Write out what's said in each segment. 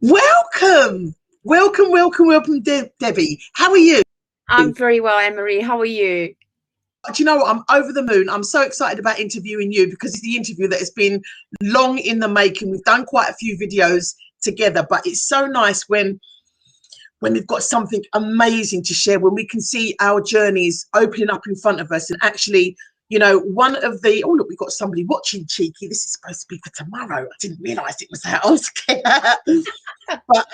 Welcome, Debbie. How are you? I'm very well, Anne-Marie. How are you? Do you know what? I'm over the moon. I'm so excited about interviewing you because it's the interview that has been long in the making. We've done quite a few videos together, but it's so nice when we've got something amazing to share, when we can see our journeys opening up in front of us. And actually, one of the, oh, look, we've got somebody watching, cheeky. This is supposed to be for tomorrow. I didn't realize it was that. I was scared. But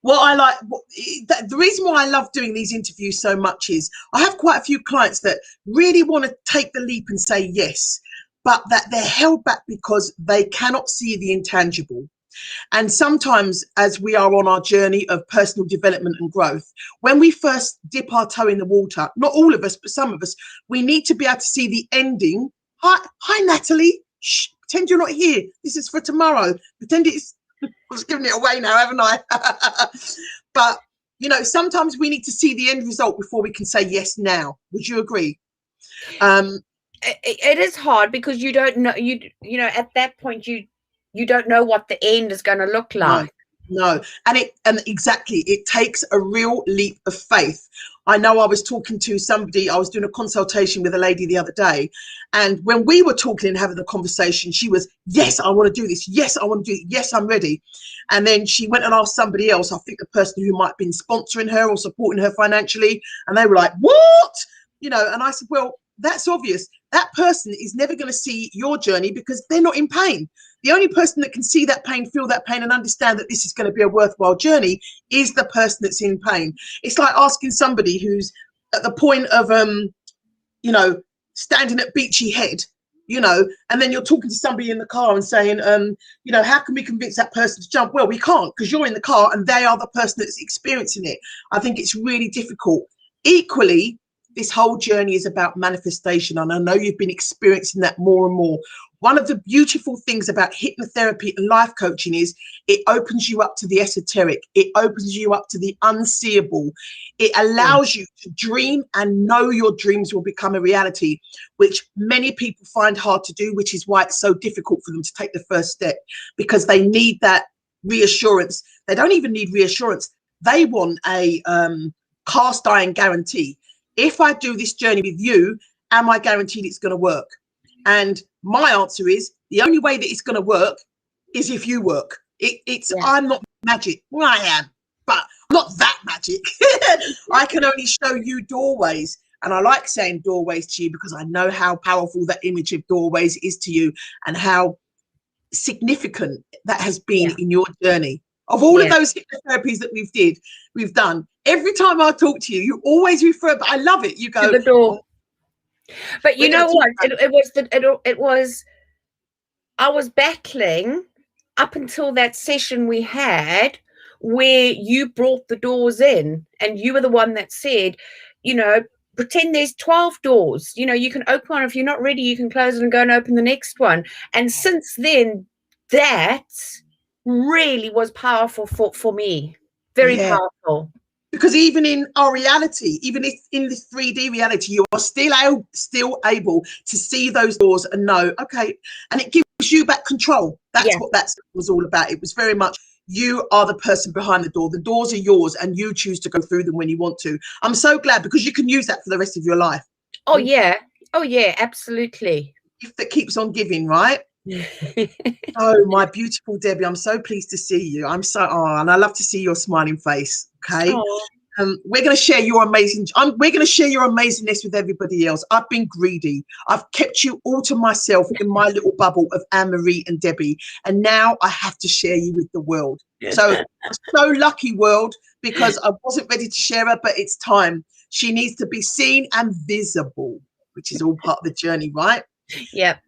what I like, the reason why I love doing these interviews so much is I have quite a few clients that really want to take the leap and say yes, but that they're held back because they cannot see the intangible. And sometimes, as we are on our journey of personal development and growth, when we first dip our toe in the water, not all of us, but some of us, we need to be able to see the ending. Hi, Natalie. Shh, pretend you're not here. This is for tomorrow. Pretend it's, I was giving it away now, haven't I? But, sometimes we need to see the end result before we can say yes now. Would you agree? It is hard because you don't know, at that point, you don't know what the end is going to look like. No. And exactly, it takes a real leap of faith. I know I was talking to somebody, I was doing a consultation with a lady the other day, and when we were talking and having the conversation, she was, yes, I want to do this. Yes, I want to do it. Yes, I'm ready. And then she went and asked somebody else, I think the person who might have been sponsoring her or supporting her financially, and they were like, what? And I said, well, that's obvious. That person is never going to see your journey because they're not in pain. The only person that can see that pain, feel that pain, and understand that this is going to be a worthwhile journey is the person that's in pain. It's like asking somebody who's at the point of, standing at Beachy Head, and then you're talking to somebody in the car and saying, how can we convince that person to jump? Well, we can't, because you're in the car and they are the person that's experiencing it. I think it's really difficult. Equally, this whole journey is about manifestation, and I know you've been experiencing that more and more. One of the beautiful things about hypnotherapy and life coaching is it opens you up to the esoteric. It opens you up to the unseeable. It allows you to dream and know your dreams will become a reality, which many people find hard to do, which is why it's so difficult for them to take the first step, because they need that reassurance. They don't even need reassurance. They want a cast iron guarantee. If I do this journey with you, am I guaranteed it's going to work? And my answer is the only way that it's going to work is if you work. I'm not magic. Well, I am, but I'm not that magic. I can only show you doorways. And I like saying doorways to you because I know how powerful that image of doorways is to you and how significant that has been in your journey. Of all of those hypnotherapies that we've done, every time I talk to you, you always refer, but I love it. You go to the door. But you know what? It was. I was battling up until that session we had where you brought the doors in, and you were the one that said, pretend there's 12 doors. You can open one. If you're not ready, you can close it and go and open the next one. And since then, that really was powerful for me. Very powerful. Because even in our reality, even if in this 3D reality, you are still able to see those doors and know, okay, and it gives you back control. That's what that was all about. It was very much, you are the person behind the door. The doors are yours and you choose to go through them when you want to. I'm so glad, because you can use that for the rest of your life. Oh, yeah. Oh, yeah, absolutely. Gift that keeps on giving, right? Oh, my beautiful Debbie, I'm so pleased to see you. And I love to see your smiling face. Okay. We're going to share your amazingness with everybody else. I've been greedy. I've kept you all to myself in my little bubble of Anne-Marie and Debbie, and now I have to share you with the world. So I'm so lucky, world, because I wasn't ready to share her, but it's time. She needs to be seen and visible, which is all part of the journey, right? Yeah.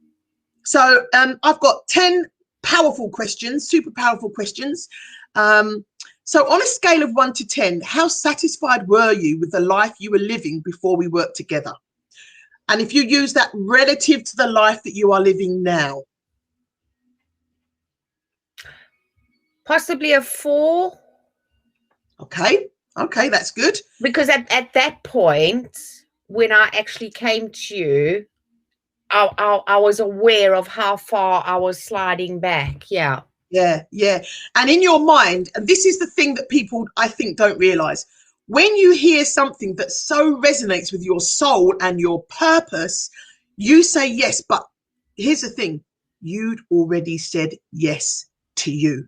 So I've got 10 powerful questions, super powerful questions. So on a scale of 1 to 10, how satisfied were you with the life you were living before we worked together? And if you use that relative to the life that you are living now? Possibly a 4. Okay, that's good. Because at that point, when I actually came to you, I was aware of how far I was sliding back. Yeah. Yeah, yeah. And in your mind, and this is the thing that people, I think, don't realize, when you hear something that so resonates with your soul and your purpose, you say yes. But here's the thing, you'd already said yes to you.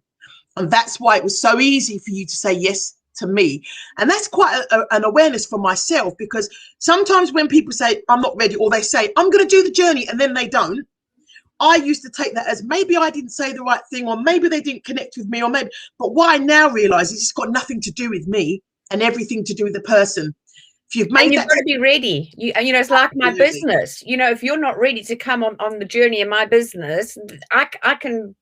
And that's why it was so easy for you to say yes to me. And that's quite an awareness for myself, because sometimes when people say, I'm not ready, or they say, I'm going to do the journey, and then they don't, I used to take that as maybe I didn't say the right thing, or maybe they didn't connect with me, or maybe. But what I now realize is it's got nothing to do with me and everything to do with the person. If you've made and you've that, got to be ready. You know, it's like my business. You know, if you're not ready to come on the journey in my business, I can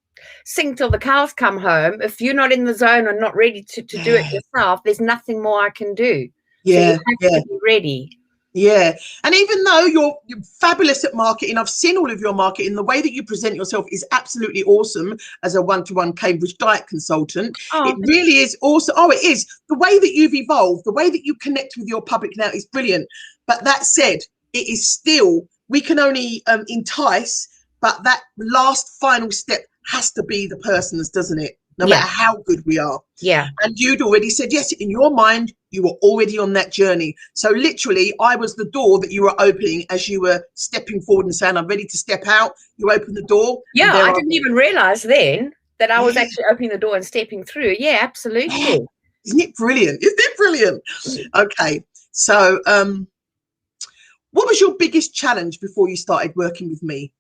sing till the cows come home. If you're not in the zone and not ready to do it yourself, there's nothing more I can do. So you have to be ready. Yeah. And even though you're fabulous at marketing, I've seen all of your marketing, the way that you present yourself is absolutely awesome as a one-to-one Cambridge diet consultant. It really is awesome. Oh, it is. The way that you've evolved, the way that you connect with your public now is brilliant. But that said, it is still, we can only entice, but that last final step has to be the person's, doesn't it? No matter how good we are. Yeah. And you'd already said yes. In your mind, you were already on that journey. So literally, I was the door that you were opening as you were stepping forward and saying, I'm ready to step out. You opened the door. Yeah, I didn't even realize then that I was actually opening the door and stepping through. Yeah, absolutely. Yeah. Isn't it brilliant? Isn't it brilliant? Okay. So what was your biggest challenge before you started working with me?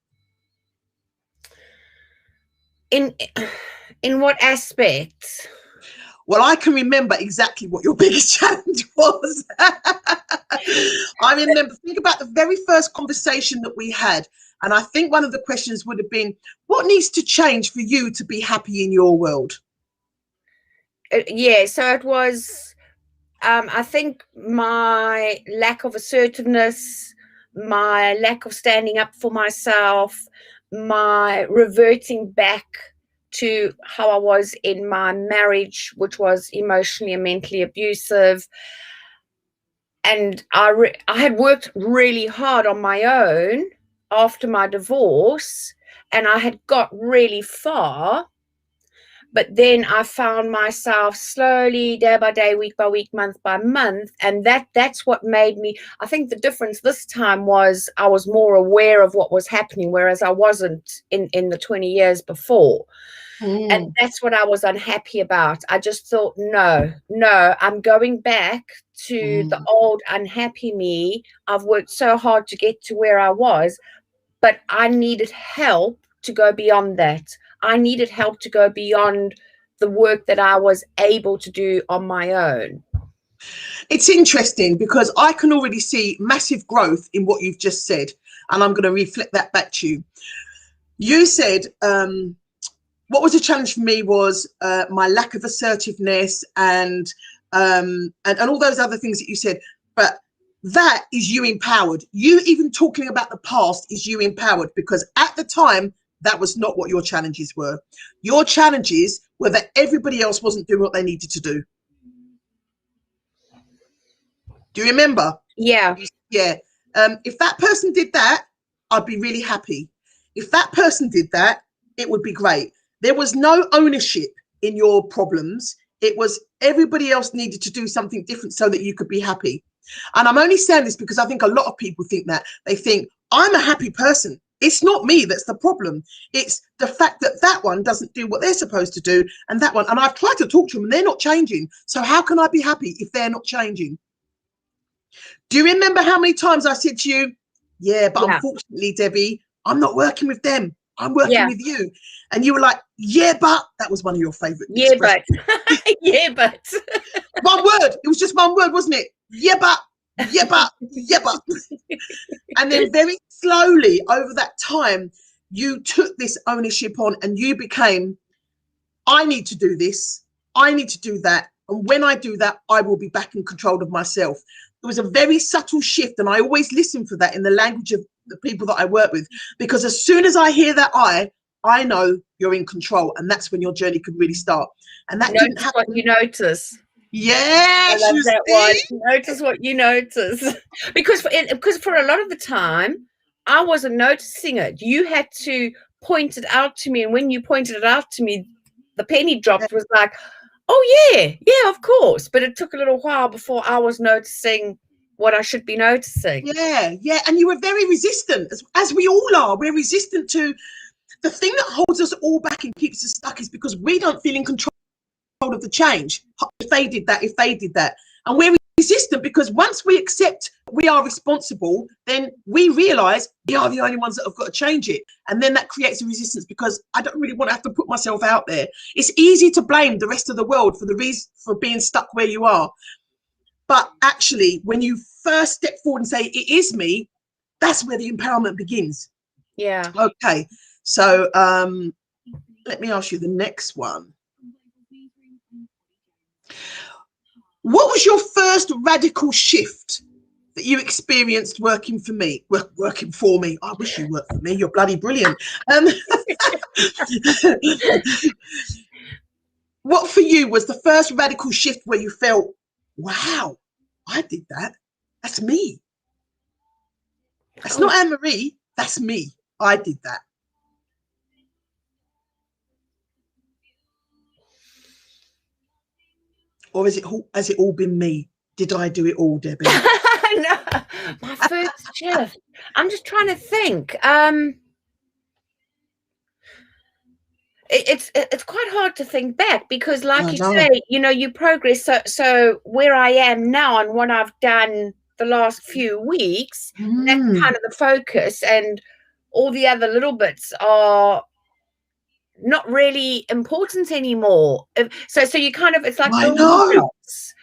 In what aspect? Well, I can remember exactly what your biggest challenge was. I remember, think about the very first conversation that we had. And I think one of the questions would have been, what needs to change for you to be happy in your world? Yeah, so it was, I think my lack of assertiveness, my lack of standing up for myself, my reverting back to how I was in my marriage, which was emotionally and mentally abusive. And I had worked really hard on my own after my divorce, and I had got really far. But then I found myself slowly, day by day, week by week, month by month. And that's what made me, I think the difference this time was I was more aware of what was happening, whereas I wasn't in the 20 years before. And that's what I was unhappy about. I just thought, no, I'm going back to the old unhappy me. I've worked so hard to get to where I was, but I needed help to go beyond that. I needed help to go beyond the work that I was able to do on my own. It's interesting because I can already see massive growth in what you've just said. And I'm going to reflect that back to you. You said, what was a challenge for me was my lack of assertiveness and all those other things that you said. But that is you empowered. You even talking about the past is you empowered, because at the time, that was not what your challenges were. Your challenges were that everybody else wasn't doing what they needed to do. Do you remember? Yeah. Yeah. If that person did that, I'd be really happy. If that person did that, it would be great. There was no ownership in your problems. It was everybody else needed to do something different so that you could be happy. And I'm only saying this because I think a lot of people think that. They think, I'm a happy person. It's not me that's the problem. It's the fact that that one doesn't do what they're supposed to do, and that one. And I've tried to talk to them and they're not changing. So how can I be happy if they're not changing? Do you remember how many times I said to you, yeah, but unfortunately, Debbie, I'm not working with them. I'm working with you. And you were like, yeah, but that was one of your favorite expressions. Yeah, but one word. It was just one word, wasn't it? Yeah, but. And then very slowly over that time, you took this ownership on and you became, I need to do this. I need to do that. And when I do that, I will be back in control of myself. It was a very subtle shift. And I always listen for that in the language of the people that I work with, because as soon as I hear that, I know you're in control. And that's when your journey could really start. And that didn't happen. What you notice. Yes, I love that one. Notice what you notice. because for a lot of the time, I wasn't noticing it. You had to point it out to me. And when you pointed it out to me, the penny dropped was like, oh yeah, of course. But it took a little while before I was noticing what I should be noticing. Yeah. And you were very resistant, as we all are. We're resistant to the thing that holds us all back and keeps us stuck is because we don't feel in control of the change. If they did that. And we're resistant because once we accept we are responsible, then we realize we are the only ones that have got to change it. And then that creates a resistance because I don't really want to have to put myself out there. It's easy to blame the rest of the world for the reason for being stuck where you are. But actually, when you first step forward and say, it is me, that's where the empowerment begins. Yeah. Okay. So let me ask you the next one. What was your first radical shift that you experienced working for me? Working for me. I wish you worked for me. You're bloody brilliant. What for you was the first radical shift where you felt, wow, I did that. That's me. That's not Anne-Marie. That's me. I did that. Or has it all been me? Did I do it all, Debbie? No, my first shift. I'm just trying to think. It's quite hard to think back because, like you say, you know, you progress. So where I am now and what I've done the last few weeks, that's kind of the focus, and all the other little bits are not really important anymore. So you kind of, it's like building blocks.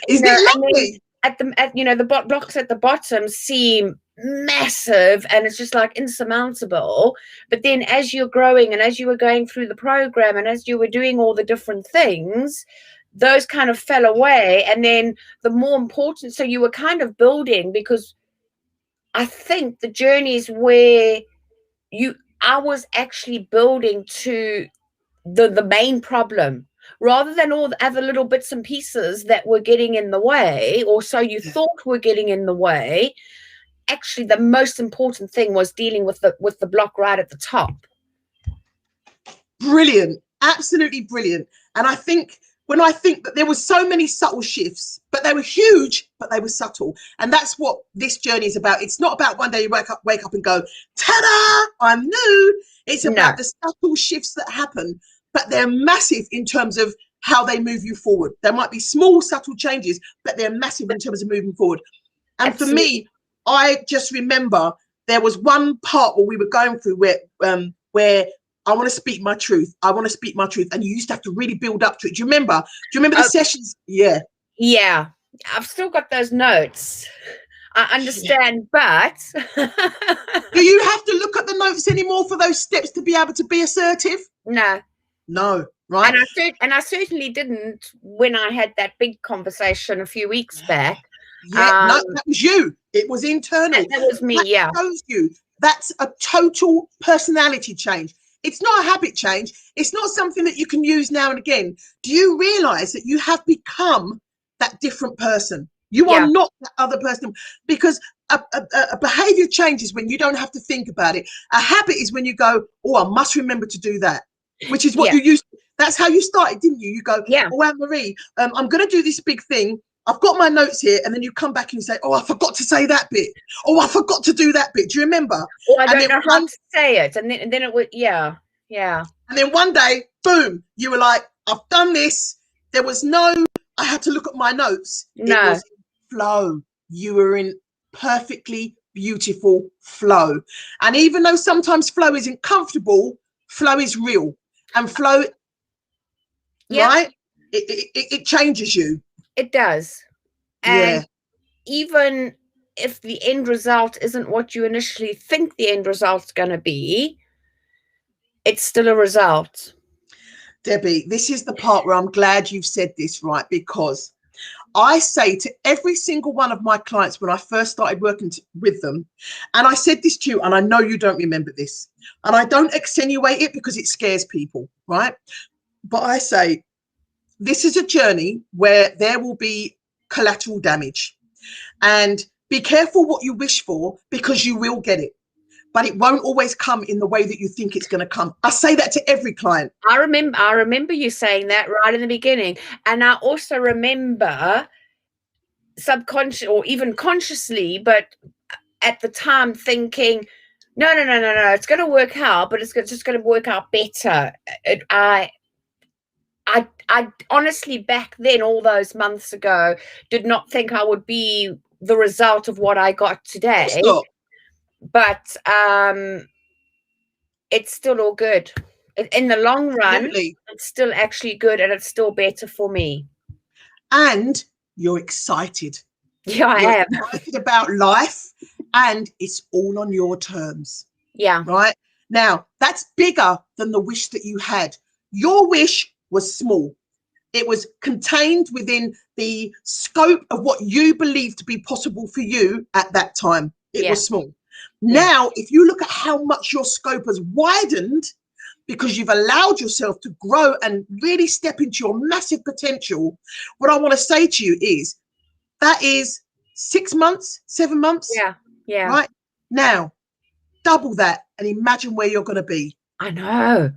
Isn't it lovely? The blocks at the bottom seem massive and it's just like insurmountable, but then as you're growing and as you were going through the program and as you were doing all the different things, those kind of fell away. And then the more important, so you were kind of building, because I think the journey is where I was actually building to the main problem, rather than all the other little bits and pieces that were getting in the way, or so you thought were getting in the way. Actually, the most important thing was dealing with the block right at the top. Brilliant. Absolutely brilliant. And I think that there were so many subtle shifts, but they were huge, but they were subtle. And that's what this journey is about. It's not about one day you wake up and go, ta-da, I'm new. It's about the subtle shifts that happen, but they're massive in terms of how they move you forward. There might be small, subtle changes, but they're massive in terms of moving forward. And Absolutely. For me, I just remember there was one part where we were going through where I want to speak my truth. I want to speak my truth. And you used to have to really build up to it. Do you remember the sessions? Yeah. Yeah. I've still got those notes. I understand, but do you have to look at the notes anymore for those steps to be able to be assertive? No, right? And I certainly didn't when I had that big conversation a few weeks back. Yeah, no, that was you. It was internal. That was me. That shows you. That's a total personality change. It's not a habit change. It's not something that you can use now and again. Do you realize that you have become that different person? You are not that other person, because a behavior changes when you don't have to think about it. A habit is when you go, oh, I must remember to do that, which is what you used to. That's how you started, didn't you? You go, oh, Anne-Marie, I'm going to do this big thing. I've got my notes here. And then you come back and you say, oh, I forgot to say that bit. Oh, I forgot to do that bit. Do you remember? Oh, I don't know how to say it. And then it would, yeah. And then one day, boom, you were like, I've done this. There was I had to look at my notes. No. It was flow. You were in perfectly beautiful flow. And even though sometimes flow isn't comfortable, flow is real. And flow, right? It changes you. It does. And even if the end result isn't what you initially think the end result's going to be, it's still a result. Debbie, this is the part where I'm glad you've said this, right? Because I say to every single one of my clients when I first started working with them, and I said this to you, and I know you don't remember this, and I don't accentuate it because it scares people, right? But I say, this is a journey where there will be collateral damage, and be careful what you wish for, because you will get it. but it won't always come in the way that you think it's going to come. I say that to every client. I remember you saying that right in the beginning. And I also remember subconscious or even consciously, but at the time thinking, no, it's going to work out, but it's just going to work out better. I honestly back then, all those months ago, did not think I would be the result of what I got today. But it's still all good. In the long run, it's still actually good, and it's still better for me. And you're excited. Yeah, you're I am. excited about life, and it's all on your terms. Yeah. Right? Now, that's bigger than the wish that you had. Your wish was small. It was contained within the scope of what you believed to be possible for you at that time. It was small. Now, if you look at how much your scope has widened because you've allowed yourself to grow and really step into your massive potential, what I want to say to you is that is 6 months, 7 months. Yeah. Right? Now, double that and imagine where you're going to be. I know.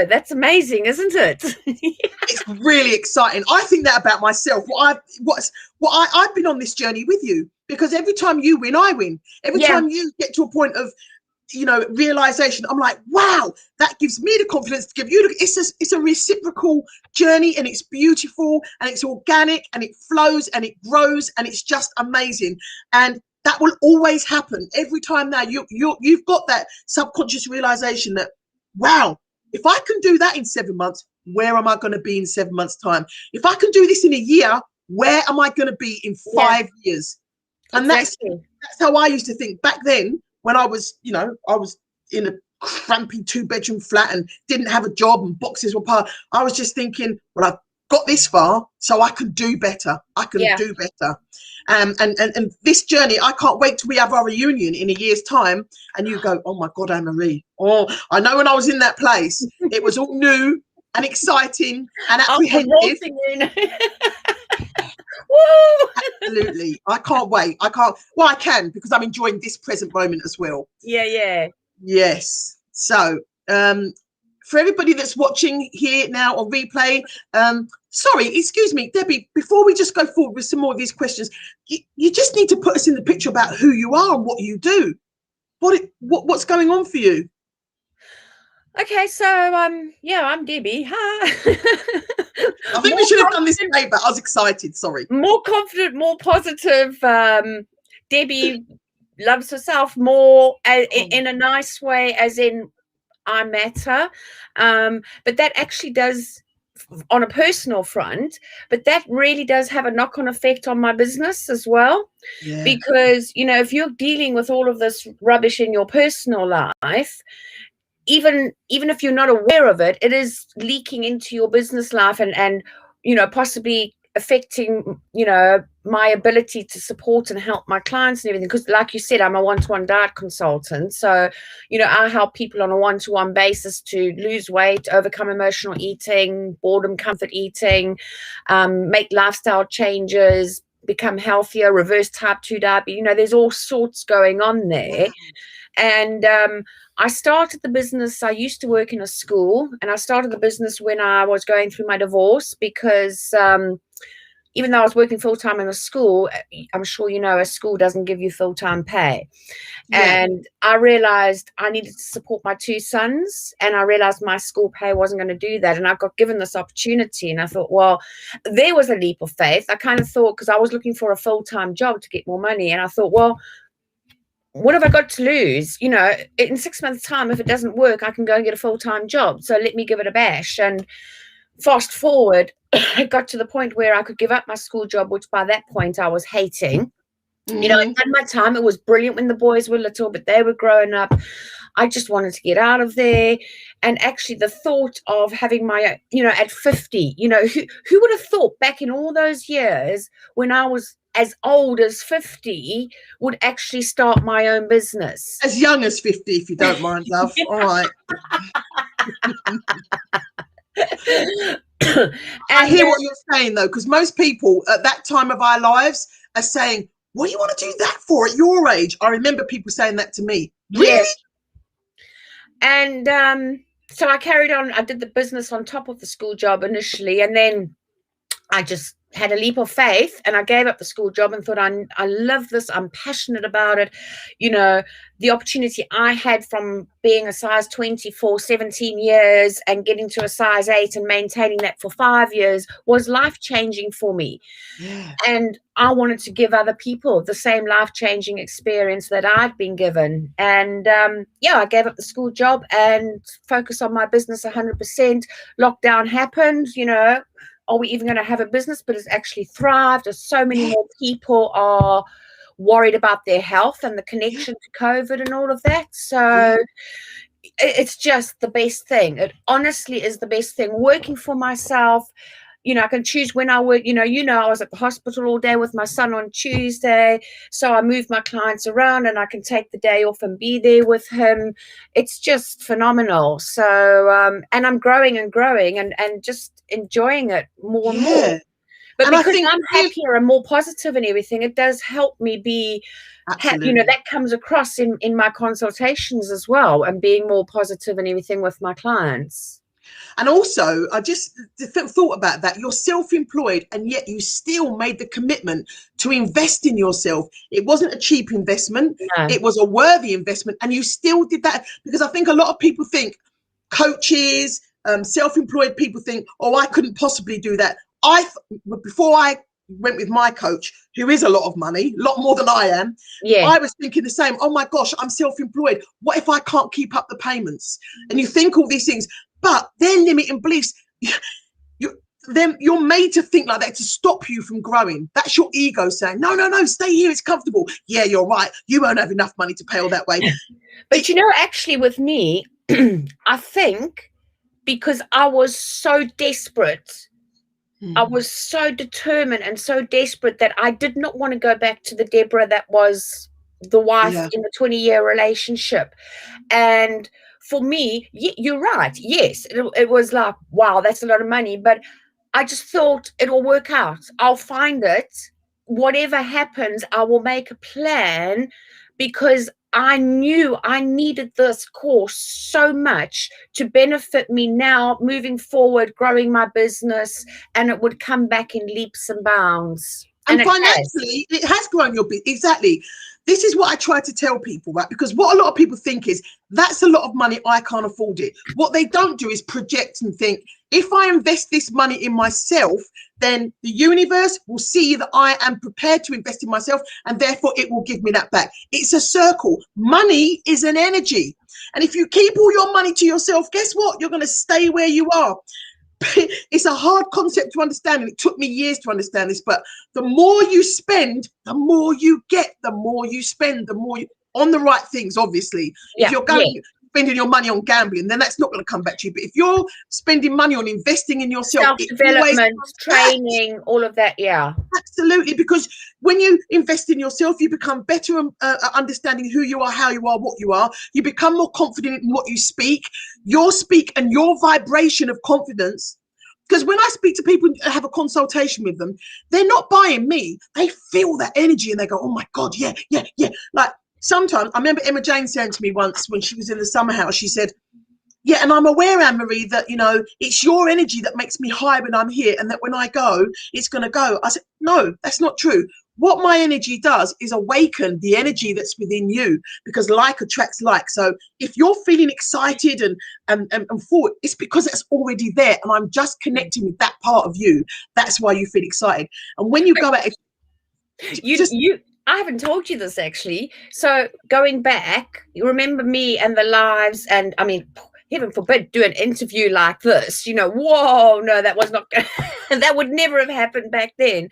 That's amazing, isn't it? It's really exciting. I think that about myself. I've been on this journey with you, because every time you win, I win. Every time you get to a point of, realization, I'm like, wow, that gives me the confidence to give you. It's a reciprocal journey, and it's beautiful, and it's organic, and it flows, and it grows, and it's just amazing. And that will always happen every time. Now you've got that subconscious realization that, wow, if I can do that in 7 months, where am I going to be in 7 months' time? If I can do this in a year, where am I going to be in 5 years? And exactly. that's how I used to think back then, when I was in a crampy 2-bedroom flat and didn't have a job and boxes were piled. I was just thinking, well, I've got this far, so I can do better. I can do better. And this journey, I can't wait till we have our reunion in a year's time, and you go, oh my God, Anne-Marie. Oh, I know when I was in that place, it was all new and exciting and apprehensive. Absolutely. I can't wait. I can, because I'm enjoying this present moment as well. Yes. So for everybody that's watching here now on replay, sorry, excuse me, Debbie, before we just go forward with some more of these questions, you just need to put us in the picture about who you are and what you do. What's going on for you? Okay, so I'm Debbie. Hi. I think we should have done this today, but I was excited. Sorry. More confident, more positive. Debbie loves herself more in a nice way, as in I matter. But that actually does, on a personal front, but that really does have a knock-on effect on my business as well. Because, if you're dealing with all of this rubbish in your personal life, even if you're not aware of it, it is leaking into your business life and possibly affecting, my ability to support and help my clients and everything. Because like you said, I'm a one-to-one diet consultant. So, I help people on a one-to-one basis to lose weight, overcome emotional eating, boredom, comfort eating, make lifestyle changes, become healthier, reverse type 2 diabetes. There's all sorts going on there. And I started the business. I used to work in a school, and I started the business when I was going through my divorce, because even though I was working full-time in a school, I'm sure a school doesn't give you full-time pay. And I realized I needed to support my 2 sons, and I realized my school pay wasn't going to do that. And I got given this opportunity, and I thought, well, there was a leap of faith. I kind of thought, because I was looking for a full-time job to get more money, and I thought, well, what have I got to lose? In 6 months' time, if it doesn't work, I can go and get a full-time job. So let me give it a bash. And fast forward, it got to the point where I could give up my school job, which by that point I was hating. I had my time. It was brilliant when the boys were little, but they were growing up. I just wanted to get out of there. And actually the thought of having my, at 50, who would have thought back in all those years when I was as old as 50 would actually start my own business? As young as 50, if you don't mind, love. All right. I hear what you're saying, though, because most people at that time of our lives are saying, what do you want to do that for at your age? I remember people saying that to me. Really? Yes. And so I carried on. I did the business on top of the school job initially, and then I just had a leap of faith and I gave up the school job and thought, I love this. I'm passionate about it. You know, the opportunity I had from being a size 20 for 17 years and getting to a size 8 and maintaining that for 5 years was life-changing for me. Yeah. And I wanted to give other people the same life-changing experience that I'd been given. And I gave up the school job and focused on my business 100%. Lockdown happened, you know. Are we even going to have a business? But it's actually thrived. As so many more people are worried about their health and the connection to COVID and all of that. So it's just the best thing. It honestly is the best thing. Working for myself, you know, I can choose when I work. I was at the hospital all day with my son on Tuesday. So I move my clients around and I can take the day off and be there with him. It's just phenomenal. So, and I'm growing and growing and just enjoying it more and more. But and because I'm happier and more positive and everything, it does help me be, that comes across in my consultations as well, and being more positive and everything with my clients. And also, I just thought about that. You're self-employed, and yet you still made the commitment to invest in yourself. It wasn't a cheap investment. No. It was a worthy investment. And you still did that, because I think a lot of people think coaches, self-employed people think, oh, I couldn't possibly do that. Before I went with my coach, who is a lot of money, a lot more than I am, I was thinking the same. Oh my gosh, I'm self-employed. What if I can't keep up the payments? And you think all these things. But their limiting beliefs, you're made to think like that to stop you from growing. That's your ego saying, no, stay here, it's comfortable. Yeah, you're right. You won't have enough money to pay all that way. But actually with me, I think because I was so desperate, I was so determined and so desperate that I did not want to go back to the Deborah that was the wife in the 20-year relationship. And for me, you're right. Yes, it was like, wow, that's a lot of money. But I just thought it'll work out. I'll find it. Whatever happens, I will make a plan, because I knew I needed this course so much to benefit me now, moving forward, growing my business, and it would come back in leaps and bounds. And financially, it has grown your business. Exactly. This is what I try to tell people, right? Because what a lot of people think is, that's a lot of money, I can't afford it. What they don't do is project and think, if I invest this money in myself, then the universe will see that I am prepared to invest in myself, and therefore it will give me that back. It's a circle. Money is an energy. And if you keep all your money to yourself, guess what? You're going to stay where you are. It's a hard concept to understand, and it took me years to understand this, but the more you spend, the more you get. The more you spend, the more you, on the right things, obviously. If you're spending your money on gambling, then that's not going to come back to you. But if you're spending money on investing in yourself, self-development, training, all of that, absolutely. Because when you invest in yourself, you become better at understanding who you are, how you are, what you are. You become more confident in what you speak. Your speak and your vibration of confidence. Because when I speak to people and have a consultation with them, they're not buying me. They feel that energy and they go, oh my God, yeah. Like, sometimes, I remember Emma Jane saying to me once when she was in the summer house, she said, yeah, and I'm aware, Anne-Marie, that, it's your energy that makes me high when I'm here, and that when I go, it's going to go. I said, no, that's not true. What my energy does is awaken the energy that's within you, because like attracts like. So if you're feeling excited and forward, it's because it's already there, and I'm just connecting with that part of you. That's why you feel excited. And when you go out, I haven't told you this actually. So going back, you remember me and the lives, and I mean, heaven forbid, do an interview like this. Whoa, no, that was not. That would never have happened back then.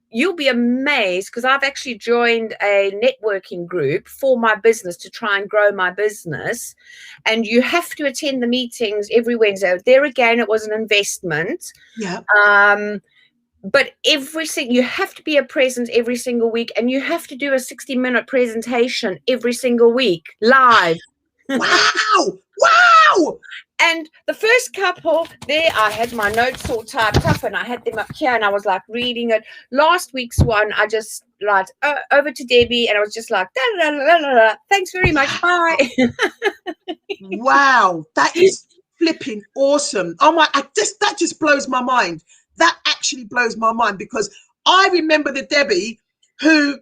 You'll be amazed, because I've actually joined a networking group for my business to try and grow my business. And you have to attend the meetings every Wednesday. There again, it was an investment. Yeah. But you have to be a present every single week, and you have to do a 60-minute presentation every single week live. Wow. And the first couple there, I had my notes all typed up and I had them up here and I was like reading it. Last week's one, I just like over to Debbie and I was just like, da, da, da, da, da. Thanks very much, bye. Wow, that is flipping awesome. Oh my, that just blows my mind. That actually blows my mind, because I remember the Debbie who,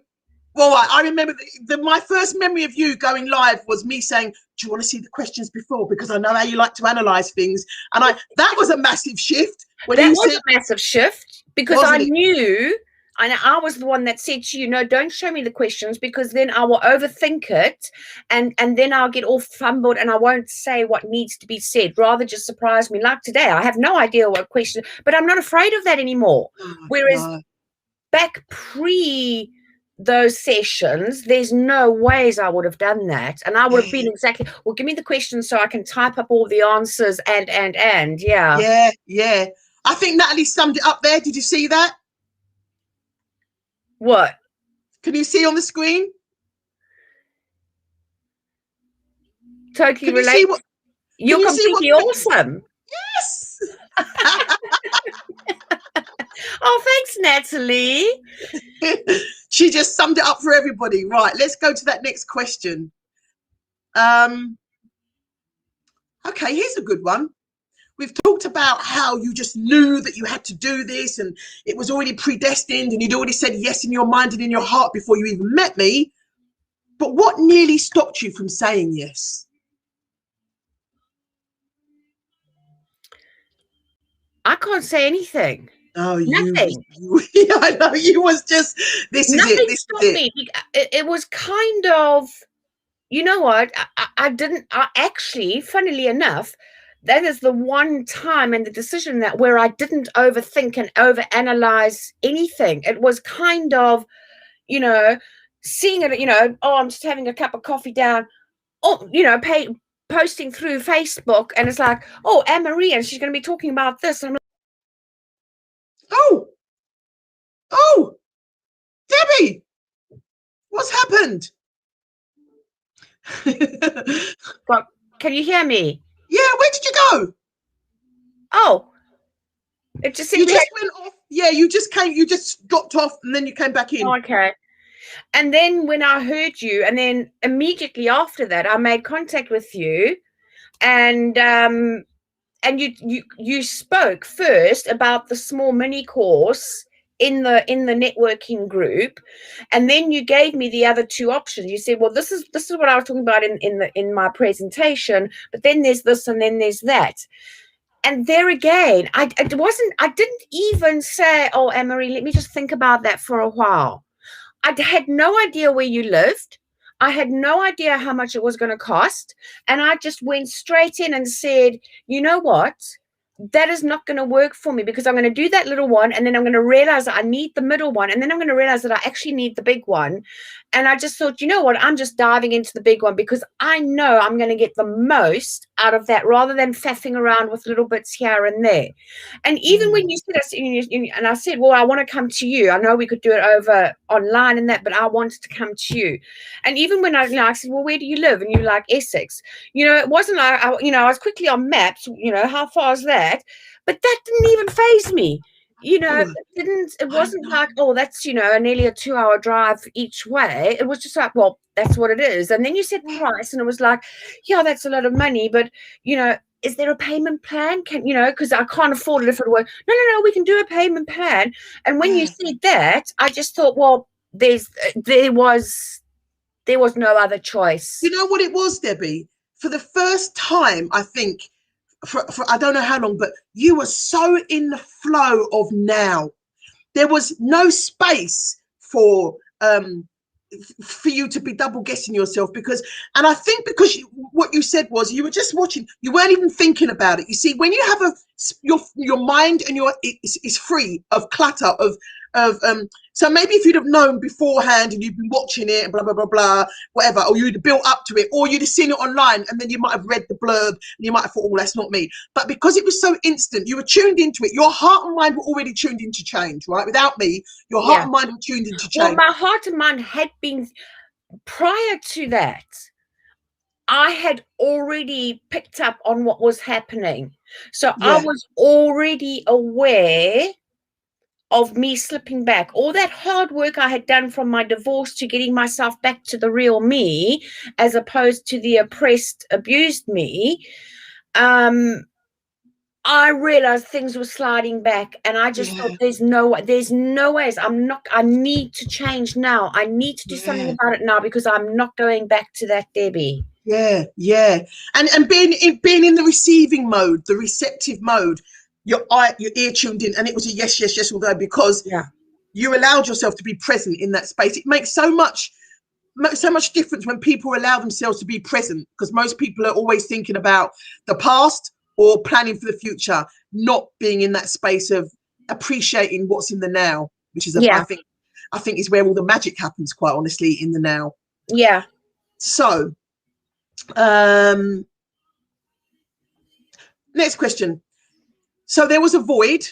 well, I remember my first memory of you going live was me saying, do you want to see the questions before? Because I know how you like to analyze things. And that was a massive shift. That was a massive shift, because I knew, and I was the one that said to you, no, don't show me the questions, because then I will overthink it and then I'll get all fumbled and I won't say what needs to be said. Rather just surprise me. Like today, I have no idea what question, but I'm not afraid of that anymore. Whereas back pre those sessions, there's no ways I would have done that. And I would have been exactly, well, give me the questions so I can type up all the answers and yeah. Yeah. I think Natalie summed it up there. Did you see that? What? Can you see on the screen? Totally relate. You're completely awesome. Yes. Oh, thanks, Natalie. She just summed it up for everybody. Right, let's go to that next question. Okay, here's a good one. We've talked about how you just knew that you had to do this and it was already predestined and you'd already said yes in your mind and in your heart before you even met me. But what nearly stopped you from saying yes? I can't say anything. Oh, nothing. Yeah, I know. You was just, this is nothing it. This stopped me. It was kind of, you know what? I actually, funnily enough, that is the one time and the decision that where I didn't overthink and overanalyze anything. It was kind of, you know, seeing it, you know, oh, I'm just having a cup of coffee down, oh, you know, posting through Facebook, and it's like, oh, Anne-Marie, and she's going to be talking about this. And I'm like, oh, Debbie, what's happened? Well, can you hear me? Yeah, where did you go? Oh, it just seemed went off. Yeah, you just dropped off and then you came back in. Okay. And then when I heard you, and then immediately after that, I made contact with you, and you spoke first about the small mini course in the networking group, and then you gave me the other two options. You said, well, this is what I was talking about in my presentation, but then there's this and then there's that. And there again, I didn't even say, oh, Anne-Marie, let me just think about that for a while. I had no idea where you lived. I had no idea how much it was going to cost. And I just went straight in and said, you know what? That is not going to work for me, because I'm going to do that little one, and then I'm going to realize that I need the middle one, and then I'm going to realize that I actually need the big one. And I just thought, you know what, I'm just diving into the big one, because I know I'm going to get the most out of that, rather than faffing around with little bits here and there. And even when you said, and I said, well, I want to come to you. I know we could do it over online and that, but I wanted to come to you. And even when I said, well, where do you live? And you're like, Essex. It wasn't like, I was quickly on maps, how far is that? But that didn't even faze me. It wasn't like, oh, that's, nearly a 2-hour drive each way. It was just like, well, that's what it is. And then you said price, and it was like, yeah, that's a lot of money, but, is there a payment plan? Because I can't afford it if it were. No, we can do a payment plan. And when you said that, I just thought, well, there was no other choice. You know what it was, Debbie? For the first time, I think, for I don't know how long, but you were so in the flow of now. There was no space for you to be double guessing yourself, and I think because what you said was you were just watching, you weren't even thinking about it. You see, when you have your mind and is free of clutter of so maybe if you'd have known beforehand and you'd been watching it and blah blah blah blah whatever, or you'd have built up to it, or you'd have seen it online and then you might have read the blurb and you might have thought, oh, that's not me. But because it was so instant, you were tuned into it. Your heart and mind were already tuned into change, right? Without me, your heart and mind were tuned into change. Well, my heart and mind had been prior to that. I had already picked up on what was happening. So I Yeah. was already aware of me slipping back. All that hard work I had done from my divorce to getting myself back to the real me, as opposed to the oppressed, abused me, I realized things were sliding back, and I just thought, Yeah. there's no ways. I need to change now. I need to do something Yeah. about it now, because I'm not going back to that Debbie. Yeah. And being in the receiving mode, the receptive mode, your ear tuned in, and it was a yes, although, because you allowed yourself to be present in that space. It makes so much difference when people allow themselves to be present, because most people are always thinking about the past or planning for the future, not being in that space of appreciating what's in the now, which is I think is where all the magic happens, quite honestly, in the now. Yeah. So next question. So there was a void,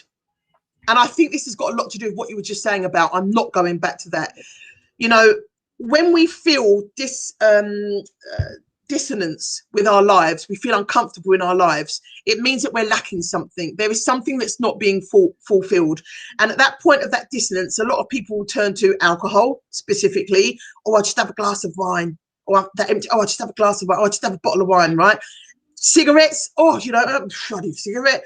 and I think this has got a lot to do with what you were just saying about, I'm not going back to that. You know, when we feel this dissonance with our lives, we feel uncomfortable in our lives, it means that we're lacking something. There is something that's not being fulfilled. And at that point of that dissonance, a lot of people will turn to alcohol specifically, or I just have a glass of wine, or that empty, I just have a glass of wine, or I just have a bottle of wine, right? Cigarettes, I need a cigarette.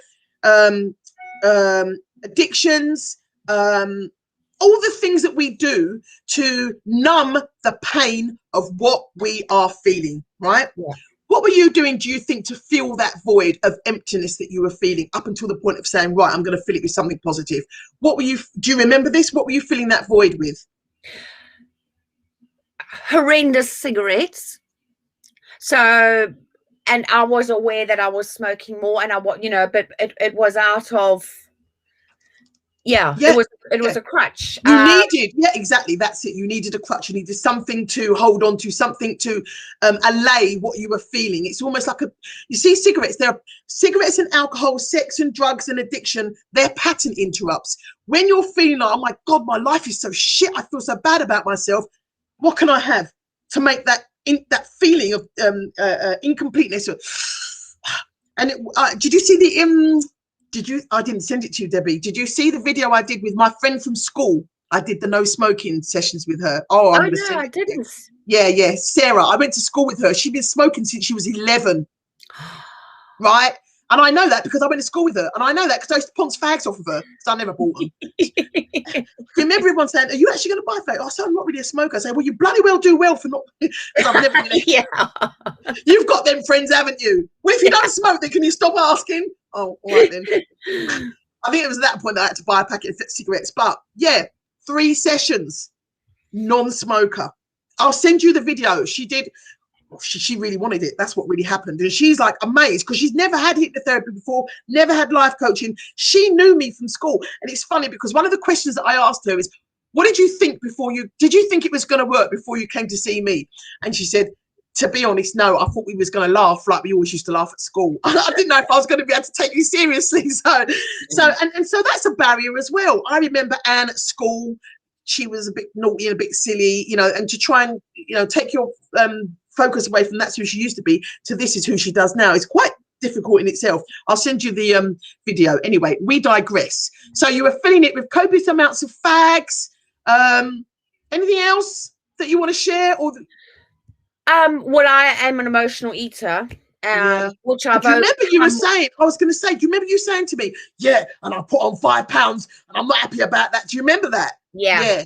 Addictions, all the things that we do to numb the pain of what we are feeling, right? Yeah. What were you doing, do you think, to fill that void of emptiness that you were feeling up until the point of saying, right, I'm going to fill it with something positive? Do you remember this? What were you filling that void with? Horrendous cigarettes. So, and I was aware that I was smoking more, and but it was out of, it was a crutch. You needed, exactly, that's it. You needed a crutch. You needed something to hold on to, something to allay what you were feeling. It's almost like you see, cigarettes and alcohol, sex and drugs and addiction, they're pattern interrupts. When you're feeling like, oh my God, my life is so shit, I feel so bad about myself, what can I have to make that feeling of incompleteness? And did you see the I didn't send it to you, Debbie. Did you see the video I did with my friend from school? I did the no smoking sessions with her. Oh, I'm going to send it. I didn't. Yeah. Sarah, I went to school with her. She'd been smoking since she was 11. Right? And I know that because I went to school with her. And I know that because I used to ponce fags off of her, because I never bought them. Remember everyone saying, are you actually going to buy fags? I said, I'm not really a smoker. I say, well, you bloody well do well for not. I've never been You've got them friends, haven't you? Well, if you don't smoke, then can you stop asking? Oh, all right then. I think it was at that point that I had to buy a packet of cigarettes. But yeah, 3 sessions, non-smoker. I'll send you the video. She did. She really wanted it. That's what really happened. And she's like amazed because she's never had hypnotherapy before, never had life coaching. She knew me from school. And it's funny because one of the questions that I asked her is, what did you think did you think it was going to work before you came to see me? And she said, to be honest, no, I thought we was going to laugh like we always used to laugh at school. I didn't know if I was going to be able to take you seriously. So that's a barrier as well. I remember Anne at school, she was a bit naughty and a bit silly, and to try and, take your focus away from that's who she used to be to this is who she does now. It's quite difficult in itself. I'll send you the video. Anyway, we digress. So you were filling it with copious amounts of fags. Anything else that you want to share? Or well, I am an emotional eater. Which I've remember you were saying, I was going to say, do you remember you saying to me, yeah, and I put on 5 pounds and I'm not happy about that. Do you remember that? Yeah.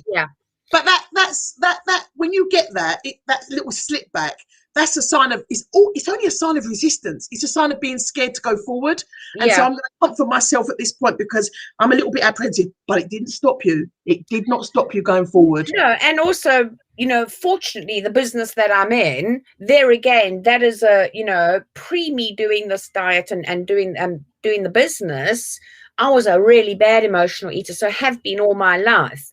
But that's when you get that little slip back, that's a sign of, it's only a sign of resistance. It's a sign of being scared to go forward. And so I'm going to comfort myself at this point because I'm a little bit apprehensive, but it didn't stop you. It did not stop you going forward. No, and also, fortunately, the business that I'm in, there again, that is pre me doing this diet and doing the business, I was a really bad emotional eater, so have been all my life.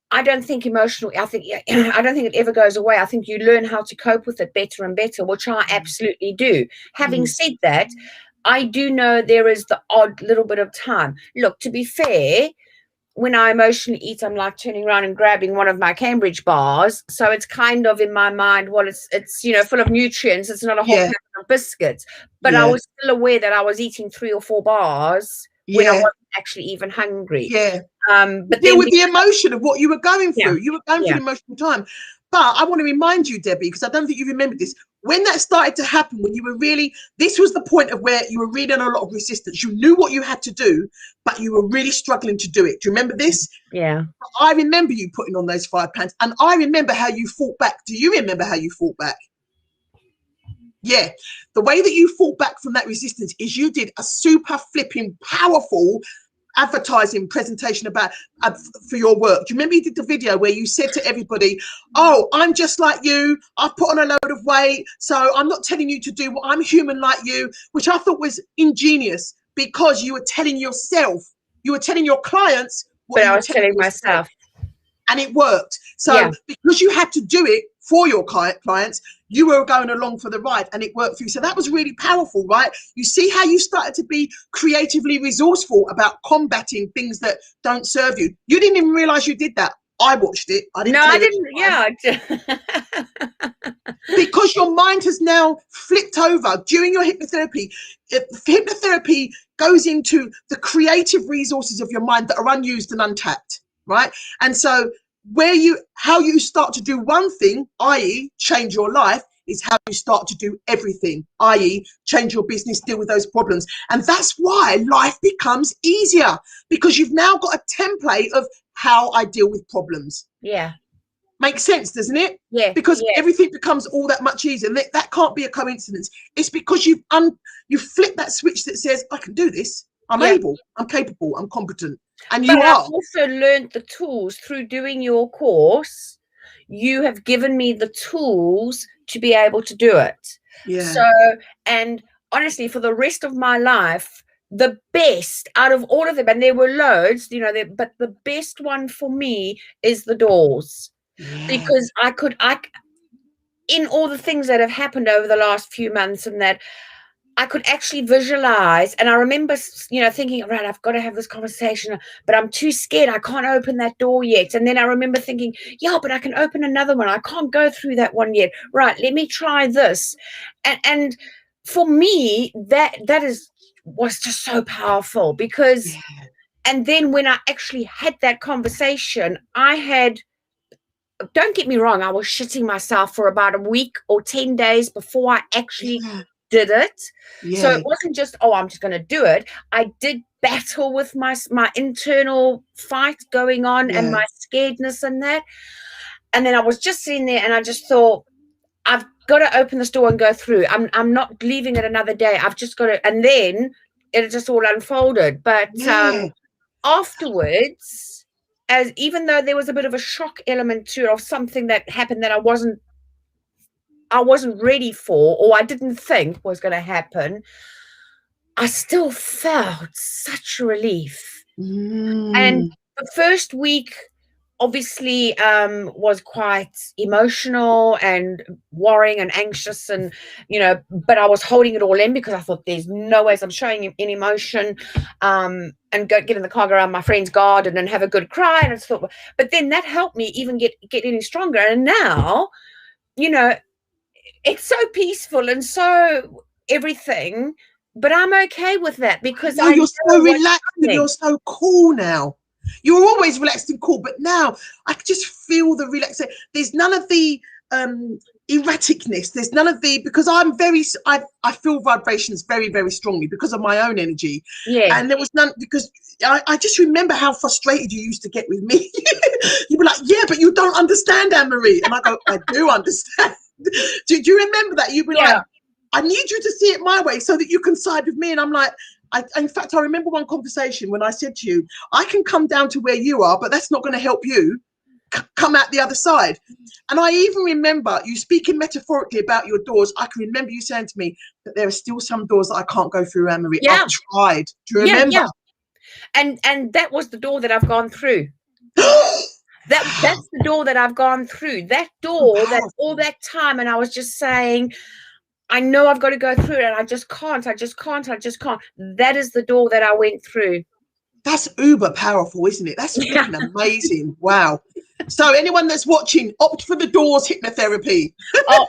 I don't think I don't think it ever goes away. I think you learn how to cope with it better and better, which I absolutely do. Having said that, I do know there is the odd little bit of time. Look, to be fair, when I emotionally eat, I'm like turning around and grabbing one of my Cambridge bars. So it's kind of in my mind, well, it's full of nutrients. It's not a whole packet of biscuits. But I was still aware that I was eating 3 or 4 bars when I wasn't actually even hungry. But deal with the emotion of what you were going through. You were going through an emotional time. But I want to remind you, Debbie, because I don't think you remember this. When that started to happen, when you were really, this was the point of where you were really in a lot of resistance. You knew what you had to do, but you were really struggling to do it. Do you remember this? Yeah. I remember you putting on those 5 pounds, and I remember how you fought back. Do you remember how you fought back? Yeah. The way that you fought back from that resistance is you did a super flipping powerful advertising presentation about for your work. Do you remember you did the video where you said to everybody, oh, I'm just like you, I've put on a load of weight, so I'm not telling you to do what, I'm human like you, which I thought was ingenious, because you were telling yourself, you were telling your clients what but I was telling myself, and it worked. So because you had to do it for your clients, you were going along for the ride, and it worked for you. So that was really powerful, right? You see how you started to be creatively resourceful about combating things that don't serve you. You didn't even realize you did that. I watched it. I didn't. Because your mind has now flipped over during your hypnotherapy. Hypnotherapy goes into the creative resources of your mind that are unused and untapped, right? And so how you start to do one thing, i.e. change your life, is how you start to do everything, i.e. change your business, deal with those problems. And that's why life becomes easier, because you've now got a template of how I deal with problems. Yeah. Makes sense, doesn't it? Yeah. Because everything becomes all that much easier. And that can't be a coincidence. It's because you've flipped that switch that says, I can do this. I'm able, I'm capable, I'm competent. And you are. I've also learned the tools through doing your course. You have given me the tools to be able to do it. Yeah. So, and honestly, for the rest of my life, the best out of all of them, and there were loads, but the best one for me is the doors. Because in all the things that have happened over the last few months, and that I could actually visualize. And I remember, thinking, right, I've got to have this conversation, but I'm too scared. I can't open that door yet. And then I remember thinking, yeah, but I can open another one. I can't go through that one yet. Right. Let me try this. And for me, that was just so powerful, because, and then when I actually had that conversation, don't get me wrong, I was shitting myself for about a week or 10 days before I actually did it. So it wasn't just, I'm just going to do it. I did battle with my internal fight going on and my scaredness and that. And then I was just sitting there and I just thought, I've got to open this door and go through. I'm not leaving it another day. I've just got to, and then it just all unfolded. But afterwards, even though there was a bit of a shock element to it, of something that happened that I wasn't ready for, or I didn't think was going to happen, I still felt such a relief. And the first week obviously was quite emotional and worrying and anxious, and but I was holding it all in, because I thought, there's no ways I'm showing any emotion, and get in the car, go around my friend's garden and have a good cry. And I thought, but then that helped me even get any stronger. And now, it's so peaceful and so everything, but I'm okay with that, because you're so relaxed and you're so cool now. You were always relaxed and cool, but now I just feel the relaxation. There's none of the erraticness. There's none of the, because I feel vibrations very, very strongly because of my own energy. Yeah. And there was none, because I just remember how frustrated you used to get with me. You were like, yeah, but you don't understand, Anne-Marie. And I go, I do understand. Do you remember that? You'd be like, I need you to see it my way so that you can side with me. And I'm like, in fact, I remember one conversation when I said to you, I can come down to where you are, but that's not going to help you come out the other side. And I even remember you speaking metaphorically about your doors. I can remember you saying to me that there are still some doors that I can't go through, Anne-Marie. Yeah. I've tried. Do you remember? Yeah. And that was the door that I've gone through. That's the door that I've gone through. That door, that all that time, and I was just saying, I know I've got to go through it, and I just can't. That is the door that I went through. That's uber powerful, isn't it? That's freaking amazing. Wow. So anyone that's watching, opt for the doors hypnotherapy. Oh,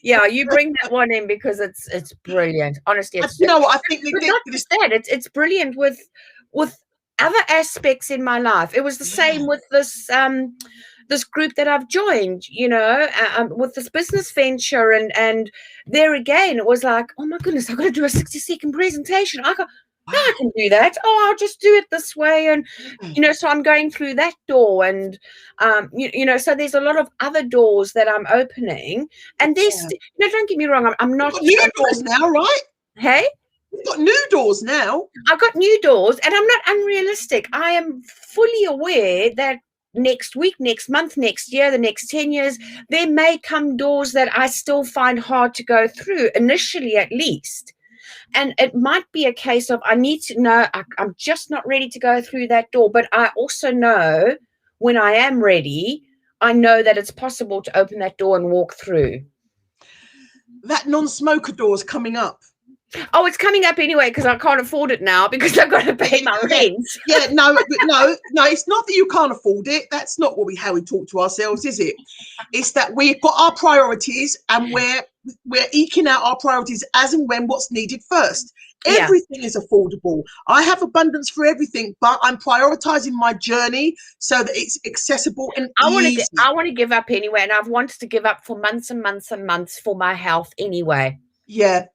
yeah. You bring that one in because it's brilliant. Honestly, You know what I think not just that. It's brilliant with other aspects in my life. It was the same with this group that I've joined, with this business venture, and there again, it was like, oh my goodness, I've got to do a 60-second presentation. No, I can do that. Oh, I'll just do it this way. And, so I'm going through that door. And, so there's a lot of other doors that I'm opening. And there's, don't get me wrong, I'm not. You've got new doors now, right? Hey? You've got new doors now. I've got new doors, and I'm not unrealistic. I am fully aware that next week, next month, next year, the next 10 years, there may come doors that I still find hard to go through, initially at least. And it might be a case of I need to know I'm just not ready to go through that door. But I also know when I am ready, I know that it's possible to open that door and walk through. That non-smoker door is coming up. Oh, it's coming up anyway because I can't afford it now because I've got to pay my rent. No, it's not that you can't afford it. That's not how we talk to ourselves, is it? It's that we've got our priorities and we're eking out our priorities as and when what's needed first. Everything is affordable. I have abundance for everything, but I'm prioritizing my journey so that it's accessible and easy. I want to give up anyway, and I've wanted to give up for months and months and months for my health anyway. Yeah.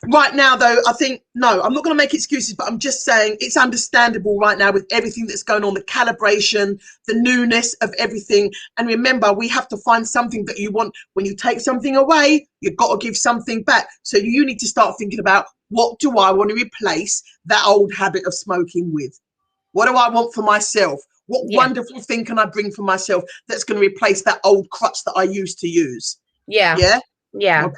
Right now, though, I think, no, I'm not going to make excuses, but I'm just saying it's understandable right now with everything that's going on, the calibration, the newness of everything. And remember, we have to find something that you want. When you take something away, you've got to give something back. So you need to start thinking about, what do I want to replace that old habit of smoking with? What do I want for myself? What wonderful thing can I bring for myself that's going to replace that old crutch that I used to use? Yeah. Okay.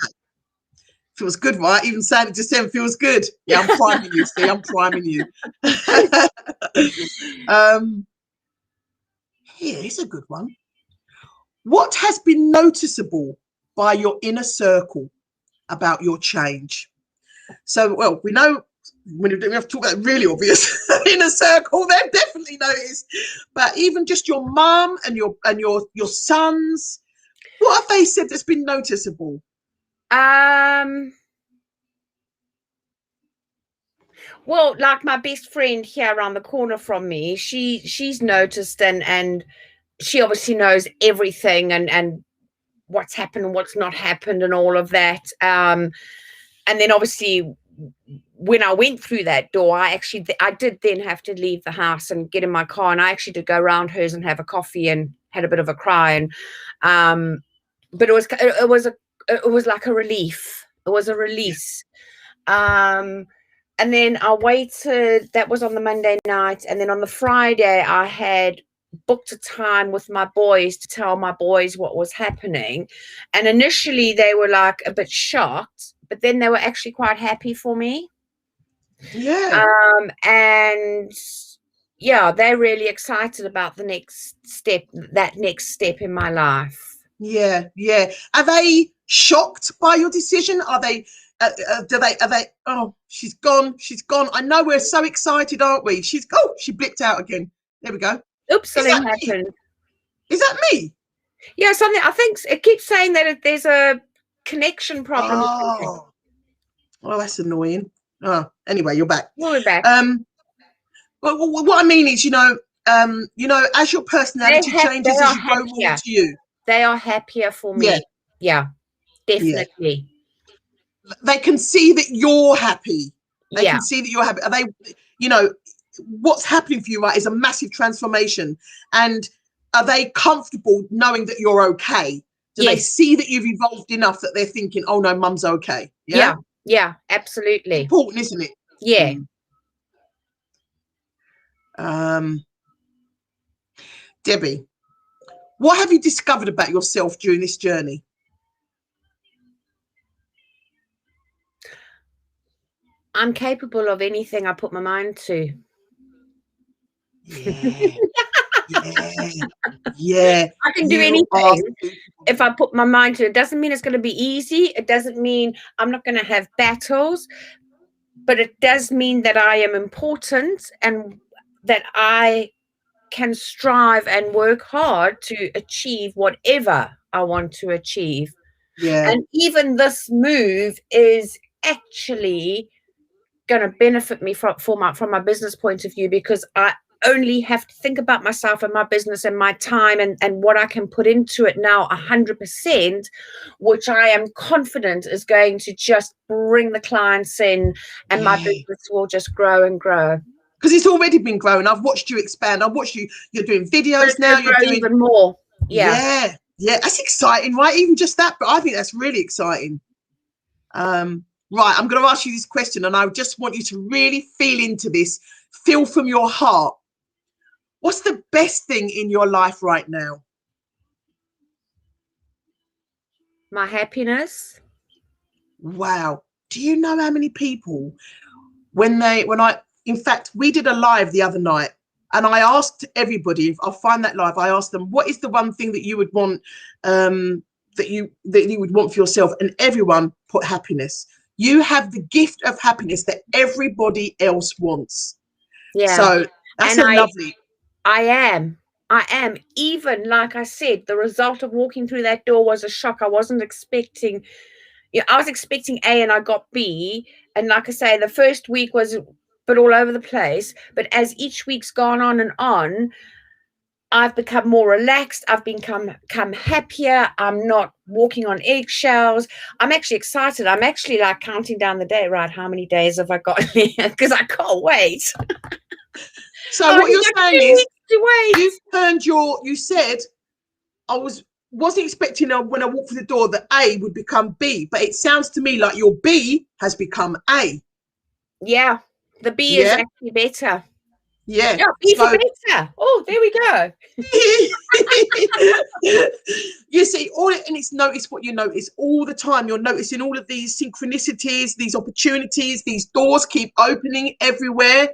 Feels good, right? Even saying it just then feels good. Yeah, I'm priming you. See, I'm priming you. Here's a good one. What has been noticeable by your inner circle about your change? So, well, we know when we have to talk about really obvious inner circle, they've definitely noticed. But even just your mum and your sons, what have they said that's been noticeable? Well, like my best friend here around the corner from me, she's noticed and she obviously knows everything and what's happened and what's not happened and all of that. And then obviously when I went through that door, I did then have to leave the house and get in my car, and I actually did go around hers and have a coffee and had a bit of a cry, and but it was like a relief. It was a release. And then I waited. That was on the Monday night, and then on the Friday I had booked a time with my boys to tell my boys what was happening. And initially they were like a bit shocked, but then they were actually quite happy for me. And they're really excited about the next step, that next step in my life. Yeah. Are they shocked by your decision? Are they oh, she's gone. I know, we're so excited, aren't we? She blipped out again. There we go. Oops, something happened. Is that me? Yeah, something. I think it keeps saying that there's a connection problem. Oh, well, that's annoying. Oh, anyway, you're back. We're back. Well, what I mean is, as your personality changes, as you grow more to you, they are happier for me. Yeah, definitely. Yeah. They can see that you're happy. They can see that you're happy. Are they, what's happening for you, right, is a massive transformation. And are they comfortable knowing that you're okay? Do they see that you've evolved enough that they're thinking, oh no, mum's okay? Yeah, absolutely. It's important, isn't it? Yeah. Debbie, what have you discovered about yourself during this journey? I'm capable of anything I put my mind to. Yeah. I can do anything if I put my mind to it. It doesn't mean it's going to be easy. It doesn't mean I'm not going to have battles. but it does mean that I am important and that I can strive and work hard to achieve whatever I want to achieve. Yeah. And even this move is actually going to benefit me from my business point of view, because I only have to think about myself and my business and my time and what I can put into it now 100%, which I am confident is going to just bring the clients in, and my business will just grow and grow. Because it's already been growing. I've watched you expand. I've watched you. You're doing videos now. You're doing even more. Yeah. That's exciting, right? Even just that, but I think that's really exciting. Right, I'm going to ask you this question, and I just want you to really feel into this. Feel from your heart. What's the best thing in your life right now? My happiness. Wow. Do you know how many people, in fact, we did a live the other night, and I asked everybody, if I'll find that live, I asked them, what is the one thing that you would want, that you would want for yourself? And everyone put happiness. You have the gift of happiness that everybody else wants. Yeah. So that's lovely. I am. Even, like I said, the result of walking through that door was a shock. I wasn't expecting, I was expecting A and I got B. And like I say, the first week was a bit all over the place. But as each week's gone on and on, I've become more relaxed. I've become happier. I'm not walking on eggshells. I'm actually excited. I'm actually like counting down the day. Right, how many days have I got here? Because I can't wait. So what you're saying is, you've turned you said, I wasn't expecting when I walked through the door that A would become B, but it sounds to me like your B has become A. Yeah, the B is actually better. Yeah. B for better. Oh, there we go. You see, and it's notice what you notice all the time. You're noticing all of these synchronicities, these opportunities, these doors keep opening everywhere.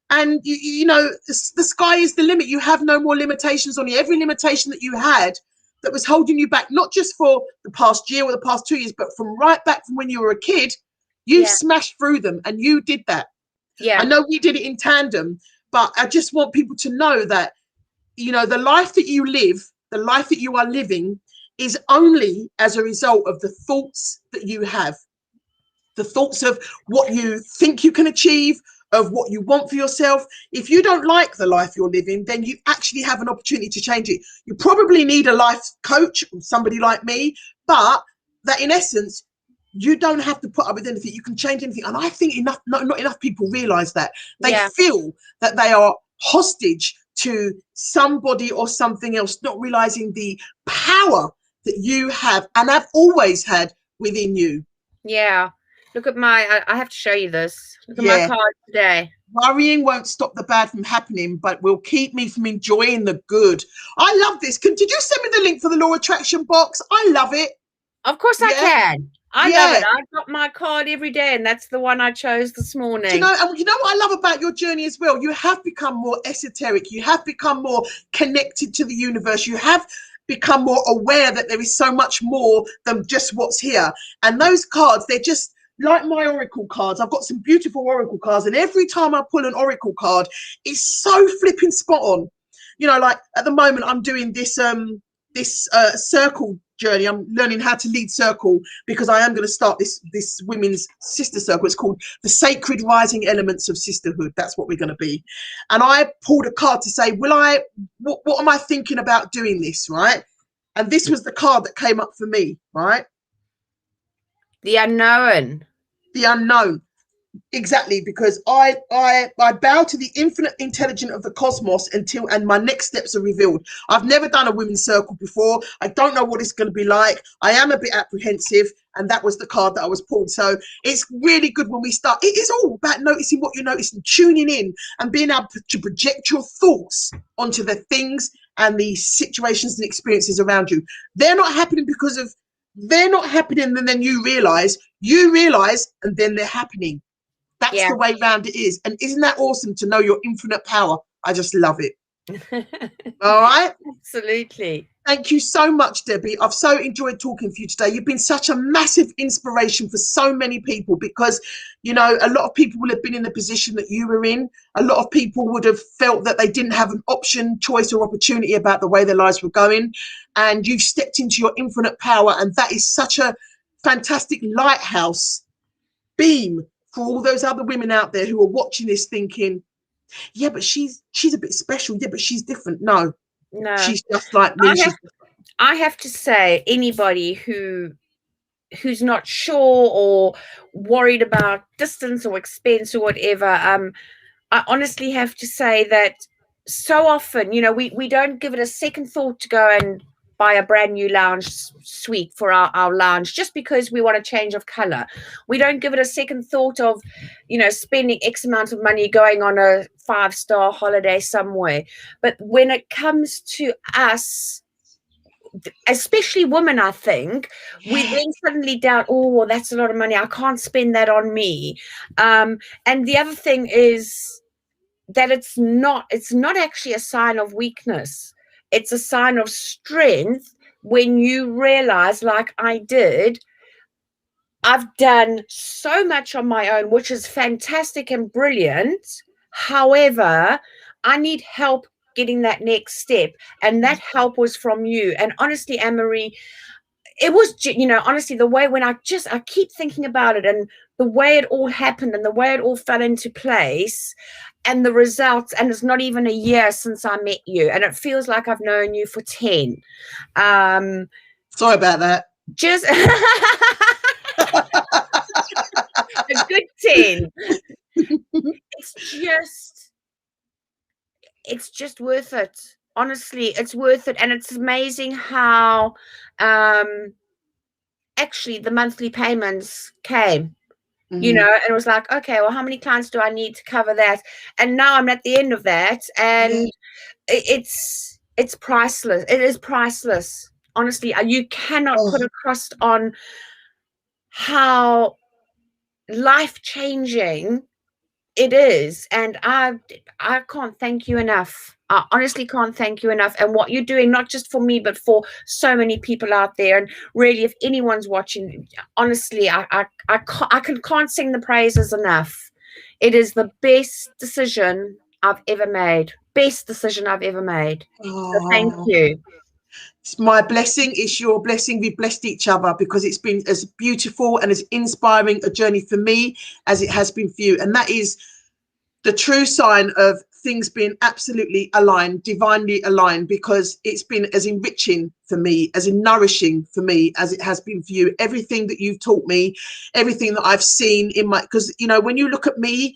And you know, the sky is the limit. You have no more limitations on you. Every limitation that you had that was holding you back, not just for the past year or the past 2 years, but from right back from when you were a kid, you smashed through them, and you did that. Yeah. I know we did it in tandem, but I just want people to know that, you know, the life that you live, the life that you are living, is only as a result of the thoughts that you have, the thoughts of what you think you can achieve, of what you want for yourself. If you don't like the life you're living, then you actually have an opportunity to change it. You probably need a life coach or somebody like me, but that in essence, you don't have to put up with anything. You can change anything. And I think not enough people realize that. They feel that they are hostage to somebody or something else, not realizing the power that you have and have always had within you. Yeah. Look at I have to show you this. Look at my card today. Worrying won't stop the bad from happening, but will keep me from enjoying the good. I love this. Did you send me the link for the law of attraction box? I love it. Of course I can. I love it. I got my card every day, and that's the one I chose this morning. You know what I love about your journey as well? You have become more esoteric. You have become more connected to the universe. You have become more aware that there is so much more than just what's here. And those cards, they're just like my oracle cards. I've got some beautiful oracle cards, and every time I pull an oracle card, it's so flipping spot on. You know, like at the moment I'm doing this circle journey. I'm learning how to lead circle, because I am going to start this women's sister circle. It's called the Sacred Rising Elements of Sisterhood. That's what we're going to be. And I pulled a card to say, what am I thinking about doing this, right? And this was the card that came up for me, right? The unknown. The unknown. Exactly, because I bow to the infinite intelligence of the cosmos and my next steps are revealed. I've never done a women's circle before. I don't know what it's going to be like. I am a bit apprehensive, and that was the card that I was pulled. So it's really good when we start. It is all about noticing what you notice and tuning in and being able to project your thoughts onto the things and the situations and experiences around you. They're not happening and then you realize, and then they're happening. That's the way round it is. And isn't that awesome to know your infinite power? I just love it. All right. Absolutely. Thank you so much, Debbie. I've so enjoyed talking to you today. You've been such a massive inspiration for so many people because, you know, a lot of people will have been in the position that you were in. A lot of people would have felt that they didn't have an option, choice or opportunity about the way their lives were going. And you've stepped into your infinite power. And that is such a fantastic lighthouse beam for all those other women out there who are watching this thinking, yeah, but she's a bit special. Yeah, but she's different. No. She's just like me. I have to say, anybody who's not sure or worried about distance or expense or whatever, I honestly have to say that so often, you know, we don't give it a second thought to go and buy a brand new lounge suite for our lounge just because we want a change of color. We don't give it a second thought of, you know, spending X amount of money going on a 5-star holiday somewhere. But when it comes to us, especially women, I think we then suddenly doubt, oh, well, that's a lot of money, I can't spend that on me. And the other thing is that it's not actually a sign of weakness. It's a sign of strength when you realize, like I did, I've done so much on my own, which is fantastic and brilliant. However, I need help getting that next step. And that help was from you. And honestly, Anne-Marie, it was, you know, honestly, the way when I keep thinking about it and the way it all happened and the way it all fell into place and the results, and it's not even a year since I met you and it feels like I've known you for 10. Sorry about that. Just a good 10. It's just worth it. Honestly, it's worth it. And it's amazing how actually the monthly payments came. You know, and it was like, okay, well, how many clients do I need to cover that? And now I'm at the end of that, and it's priceless. It is priceless. Honestly, you cannot put a cost on how life-changing it is. And I can't thank you enough. I honestly can't thank you enough. And what you're doing, not just for me, but for so many people out there. And really, if anyone's watching, honestly, I can't sing the praises enough. It is the best decision I've ever made. Best decision I've ever made. So thank you. It's my blessing. It's your blessing. We've blessed each other because it's been as beautiful and as inspiring a journey for me as it has been for you. And that is the true sign of things being absolutely aligned, divinely aligned, because it's been as enriching for me, as nourishing for me as it has been for you. Everything that you've taught me, everything that I've seen in my, because, you know, when you look at me,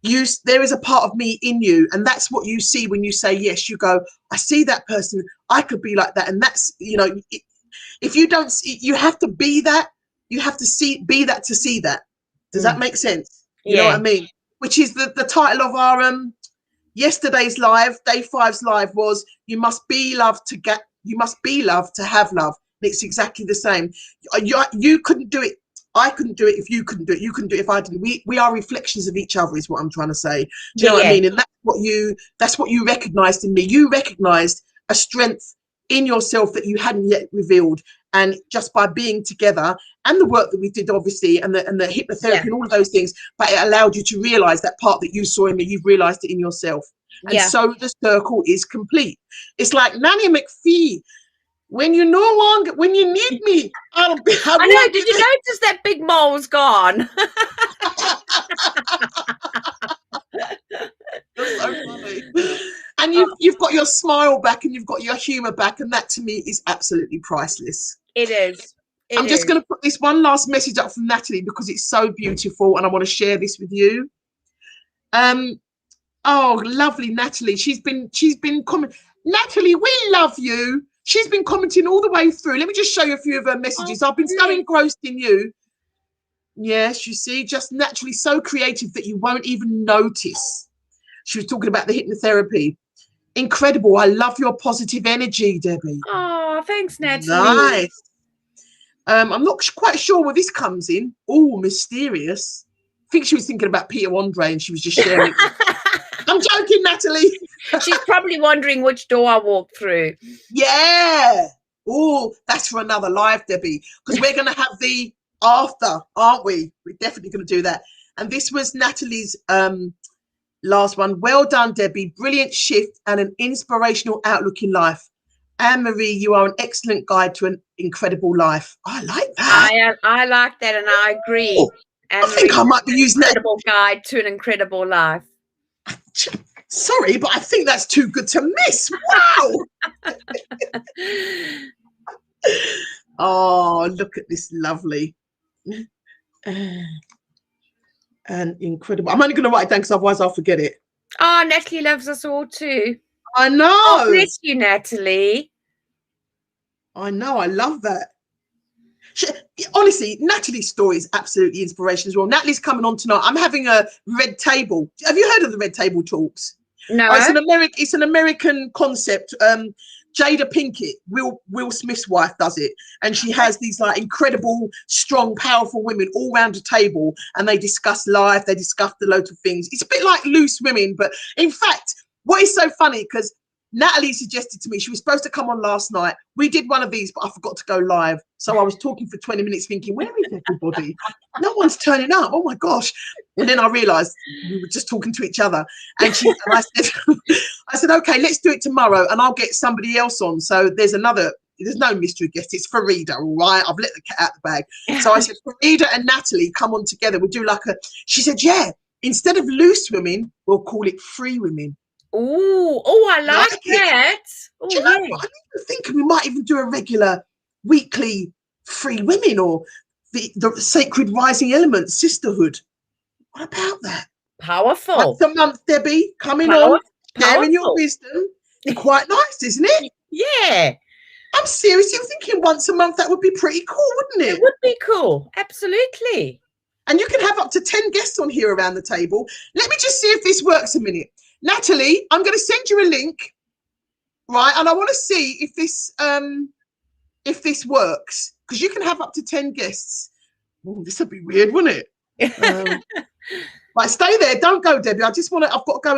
there is a part of me in you, and that's what you see when you say yes. You go, I see that person, I could be like that. And that's, you know, if you don't, you have to be that, you have to be that to see that. Does that make sense? You know what I mean? Which is the title of our yesterday's live, day 5's live, was you must be loved to get, you must be loved to have love. And it's exactly the same. You couldn't do it. I couldn't do it if you couldn't do it. You couldn't do it if I didn't. We are reflections of each other, is what I'm trying to say. Do you know what I mean? And that's what you recognized in me. You recognized a strength in yourself that you hadn't yet revealed. And just by being together and the work that we did, obviously, and the hypnotherapy and all of those things, but it allowed you to realize that part that you saw in me, you've realized it in yourself. And so the circle is complete. It's like Nanny McPhee. When you need me, I know. Did you notice that big mole's gone? That's so funny. And you've got your smile back and you've got your humor back, and that to me is absolutely priceless. It is. I'm just going to put this one last message up from Natalie because it's so beautiful, and I want to share this with you. Oh, lovely Natalie. She's been commenting. Natalie, we love you. She's been commenting all the way through. Let me just show you a few of her messages. I've been so engrossed in you. Yes, you see, just naturally so creative that you won't even notice. She was talking about the hypnotherapy. Incredible. I love your positive energy, Debbie. Oh, thanks, Natalie. Nice. I'm not quite sure where this comes in. Oh, mysterious. I think she was thinking about Peter Andre and she was just sharing it. I'm joking, Natalie. She's probably wondering which door I walked through. Yeah. Oh, that's for another live, Debbie, because we're going to have the after, aren't we? We're definitely going to do that. And this was Natalie's last one. Well done, Debbie. Brilliant shift and an inspirational outlook in life. Anne-Marie, you are an excellent guide to an incredible life. I like that. I like that, and I agree. Oh, I think I might be using that. Incredible guide to an incredible life. Sorry, but I think that's too good to miss. Wow. Oh, look at this lovely and incredible. I'm only going to write it down because otherwise I'll forget it. Oh, Natalie loves us all too. I know. Oh, bless you, Natalie. I know. I love that. Honestly, Natalie's story is absolutely inspirational as well. Natalie's coming on tonight. I'm having a red table. Have you heard of the red table talks? No. It's an American concept. Jada Pinkett, Will Smith's wife, does it, and she has these like incredible, strong, powerful women all round a table, and they discuss life. They discuss the loads of things. It's a bit like Loose Women, but in fact, what is so funny, because Natalie suggested to me, she was supposed to come on last night. We did one of these, but I forgot to go live. So I was talking for 20 minutes thinking, where is everybody? No one's turning up. Oh my gosh. And then I realized we were just talking to each other. And I said, okay, let's do it tomorrow and I'll get somebody else on. So there's no mystery guest. It's Farida, all right? I've let the cat out the bag. So I said, Farida and Natalie come on together. We'll do she said, yeah, instead of Loose Women, we'll call it Free Women. Oh, I like that. Do you know what? I'm thinking we might even do a regular weekly Free Women or the Sacred Rising Element Sisterhood. What about that? Powerful. Once a month, Debbie, coming on, sharing your wisdom. Quite nice, isn't it? Yeah. I'm seriously thinking once a month, that would be pretty cool, wouldn't it? It would be cool. Absolutely. And you can have up to 10 guests on here around the table. Let me just see if this works a minute. Natalie, I'm going to send you a link, right? And I want to see if this works, because you can have up to 10 guests. Oh, this would be weird, wouldn't it? Right, stay there. Don't go, Debbie. I've got to go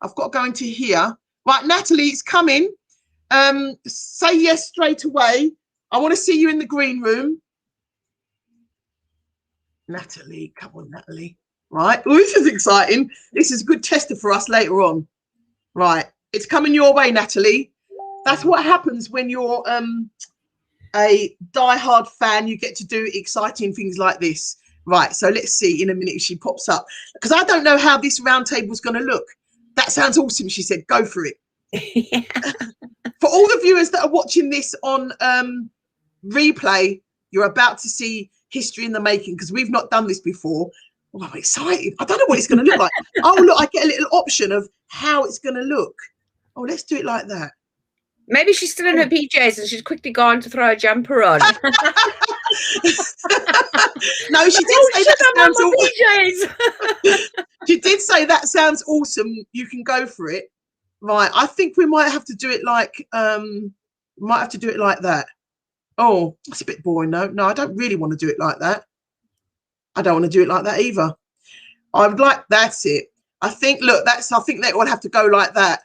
I've got to go into here. Right, Natalie, it's coming. Say yes straight away. I want to see you in the green room. Natalie, come on, Natalie. Right. Oh, this is exciting. This is a good tester for us later on. Right. It's coming your way, Natalie. That's what happens when you're a diehard fan. You get to do exciting things like this. Right. So let's see in a minute if she pops up, because I don't know how this round table is going to look. That sounds awesome. She said, go for it. For all the viewers that are watching this on replay, you're about to see history in the making, because we've not done this before. Oh, I'm excited. I don't know what it's going to look like. Oh, look, I get a little option of how it's going to look. Oh, let's do it like that. Maybe she's still in her PJs and she's quickly gone to throw a jumper on. No, she did say that sounds awesome. She did say that sounds awesome. You can go for it. Right. I think we might have to do it like that. Oh, that's a bit boring. No, I don't really want to do it like that. I don't want to do it like that either. I would like, that's it. I think that would have to go like that.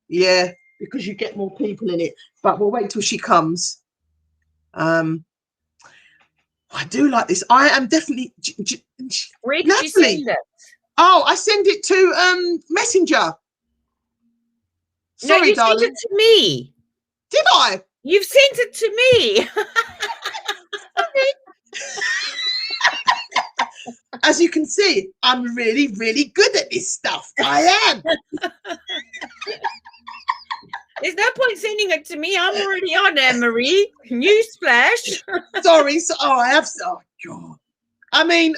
Yeah, because you get more people in it. But we'll wait till she comes. I do like this. I am definitely. Where did you send it? Oh, I send it to Messenger. Sorry, no, you darling. sent it to me. Did I? You've sent it to me. As you can see, I'm really, really good at this stuff. I am. There's no point sending it to me. I'm already on, Anne-Marie. Newsflash. Sorry. I have. Oh, God. I mean,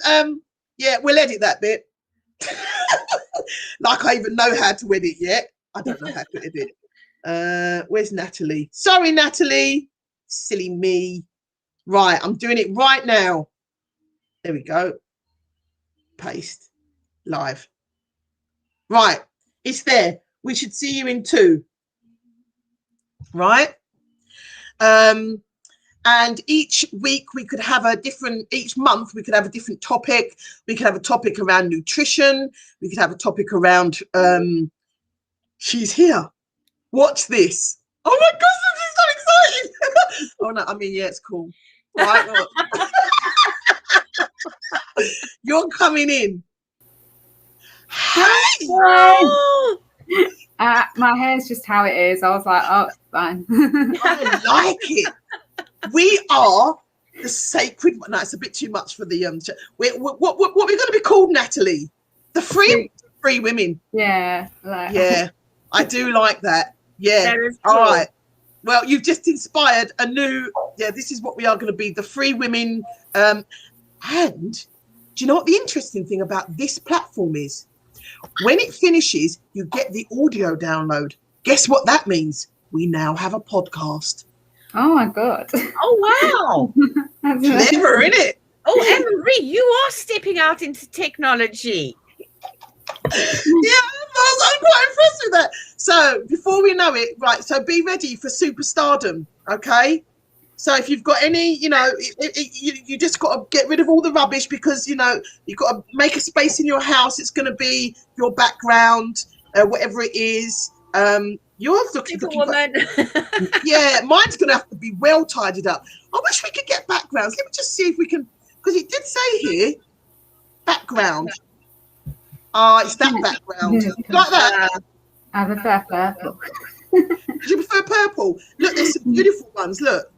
yeah, we'll edit that bit. Like I even know how to edit yet. I don't know how to edit. Where's Natalie? Sorry, Natalie. Silly me. Right, I'm doing it right now. There we go. Paste. Live. Right, it's there. We should see you in 2. Right? And each week we could have each month we could have a different topic. We could have a topic around nutrition. We could have a topic around She's here. Watch this. Oh my gosh, this is so exciting. Oh no, I mean, yeah, it's cool. Right, look. You're coming in. Hey! My hair's just how it is. I was like, oh, it's fine. I like it. We are the sacred. No, it's a bit too much for the what we're going to be called, Natalie? The free women. Yeah. Yeah, I do like that. Yeah. That is cool. All right. Well, you've just inspired a new. Yeah, this is what we are going to be, the free women. And do you know what the interesting thing about this platform is? When it finishes, you get the audio download. Guess what that means? We now have a podcast. Oh my God. Oh, wow. That's Clever, isn't it? Oh, Anne-Marie, you are stepping out into technology. Yeah, I'm quite impressed with that. So before we know it, right, so be ready for superstardom, okay? So if you've got any, you just got to get rid of all the rubbish because, you've got to make a space in your house. It's going to be your background, whatever it is. Yours looking Superwoman. Yeah, mine's going to have to be well tidied up. I wish we could get backgrounds. Let me just see if we can, because it did say here, background. It's that background. Like that. I prefer purple. Do you prefer purple? Look, there's some beautiful ones. Look.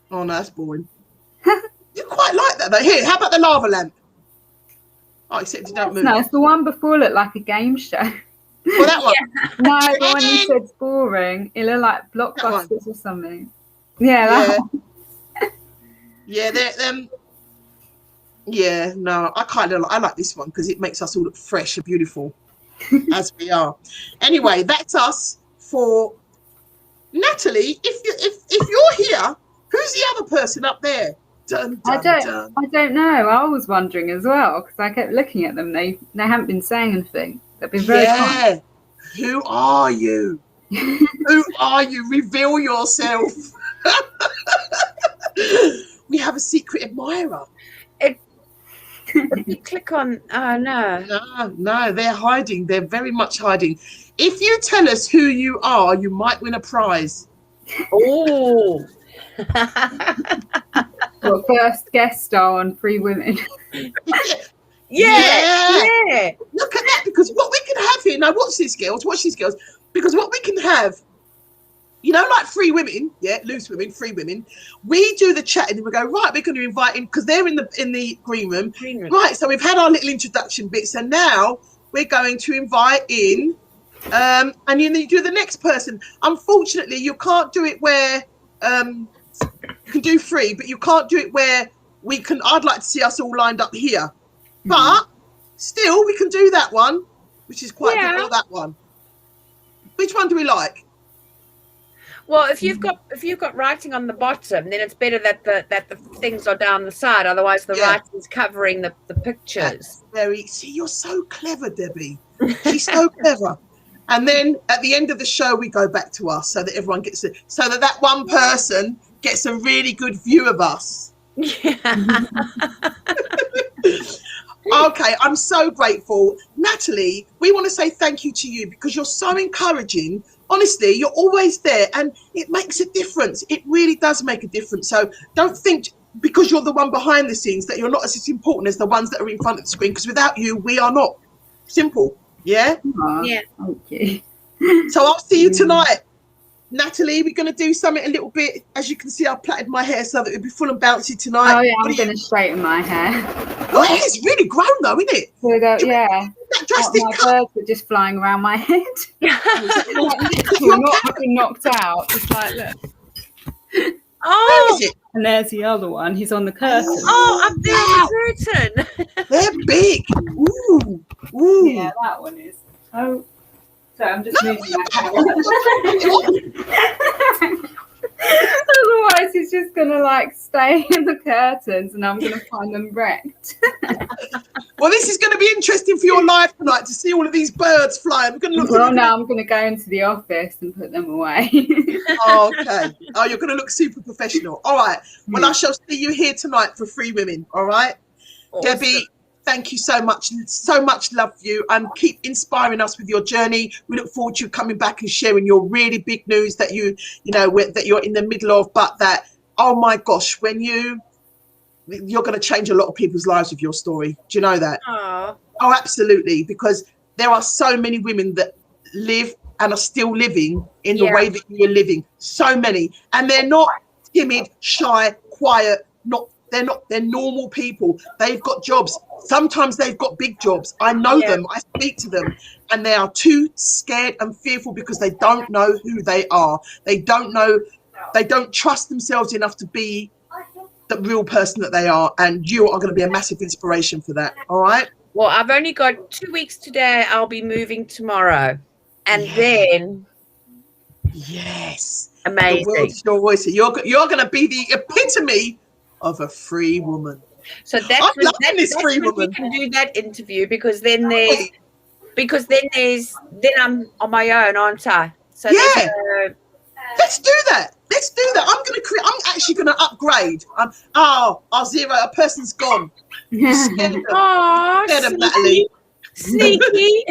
Oh, no, that's boring. You quite like that, though. Here, how about the lava lamp? Oh, except you don't move. No, it's the one before looked like a game show. Well, that one. No, the one you said's boring. It looked like Blockbusters or something. Yeah, that one. Yeah, yeah, no, I like this one because it makes us all look fresh and beautiful as we are. Anyway, that's us for Natalie. If you're here, who's the other person up there? Dun, dun, dun. I don't know. I was wondering as well because I kept looking at them. They haven't been saying anything. They've been very kind. Who are you? Who are you? Reveal yourself. We have a secret admirer. If you click on, No, they're hiding. They're very much hiding. If you tell us who you are, you might win a prize. Oh. Well, first guest star on Free Women. Yeah. Look at that, because what we can have here, now watch these girls, because what we can have, like free women, loose women, free women, we do the chat and then we go, right, we're going to invite in, because they're in the green room. Right, so we've had our little introduction bits, and now we're going to invite in, and you do the next person. Unfortunately, you can't do it where, you can do free, but you can't do it where I'd like to see us all lined up here. But still, we can do that one, which is quite good. Or that one. Which one do we like? Well, if you've got writing on the bottom, then it's better that the things are down the side. Otherwise, the writing's covering the pictures. See, you're so clever, Debbie. She's so clever. And then at the end of the show, we go back to us so that everyone gets it. So that one person gets a really good view of us. Yeah. Okay, I'm so grateful. Natalie, we want to say thank you to you because you're so encouraging. Honestly, you're always there and it makes a difference. It really does make a difference. So don't think because you're the one behind the scenes that you're not as important as the ones that are in front of the screen, because without you, we are not. Simple. Yeah? Yeah. Thank you. So I'll see you tonight. Natalie, we're going to do something a little bit. As you can see, I've plaited my hair so that it'll be full and bouncy tonight. Oh, yeah, I'm going to straighten my hair. Your hair's really grown, though, isn't it? So that drastic my cut. birds are just flying around my head. You're not being knocked out. It's like, look. Where is it? And there's the other one. He's on the curtain. Oh, up there on the curtain. They're big. Ooh. Yeah, that one is. Oh. So I'm just moving my hair. Otherwise, he's just going to stay in the curtains and I'm going to find them wrecked. Well, this is going to be interesting for your life tonight to see all of these birds flying. We're going to look. Well, now I'm going to go into the office and put them away. Oh, okay. Oh, you're going to look super professional. All right. Well, I shall see you here tonight for Free Women. All right. Awesome. Debbie, thank you so much. So much love for you. Keep inspiring us with your journey. We look forward to you coming back and sharing your really big news that you know that you're in the middle of, but that, oh my gosh, when you're going to change a lot of people's lives with your story. Do you know that? Aww. Oh, absolutely. Because there are so many women that live and are still living in the way that you're living. So many. And they're not timid, shy, quiet. They're normal people. They've got jobs. Sometimes they've got big jobs. I know them. I speak to them, and they are too scared and fearful because they don't know who they are. They don't know. They don't trust themselves enough to be the real person that they are. And you are going to be a massive inspiration for that. All right. Well, I've only got 2 weeks today. I'll be moving tomorrow, and then amazing. The world is your voice. You're going to be the epitome of a free woman. So that's when we can do that interview, because then I'm on my own, aren't I? So let's do that. I'm actually going to upgrade. Our zero, a person's gone. Sneaky.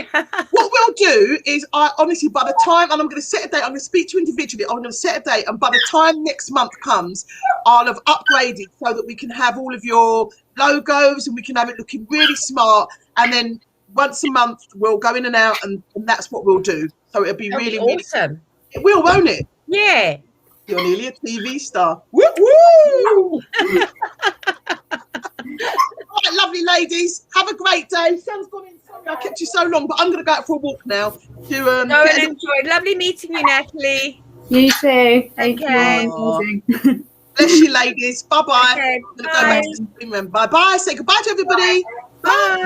What we'll do is, honestly, by the time, and I'm going to set a date, I'm going to speak to you individually, I'm going to set a date, and by the time next month comes, I'll have upgraded so that we can have all of your logos and we can have it looking really smart, and then once a month we'll go in and out, and that's what we'll do. So it'll be really awesome. It will, won't it? Yeah. You're nearly a TV star. Woo woo! All right, lovely ladies, have a great day. Sun's gone in. Sorry I kept you so long, but I'm going to go out for a walk now. Go and enjoy. Lovely meeting you, Natalie. You too. Thank you. Bless you, ladies. Bye-bye. Okay, I'm going to go back to the room. Bye-bye. Say goodbye to everybody. Bye.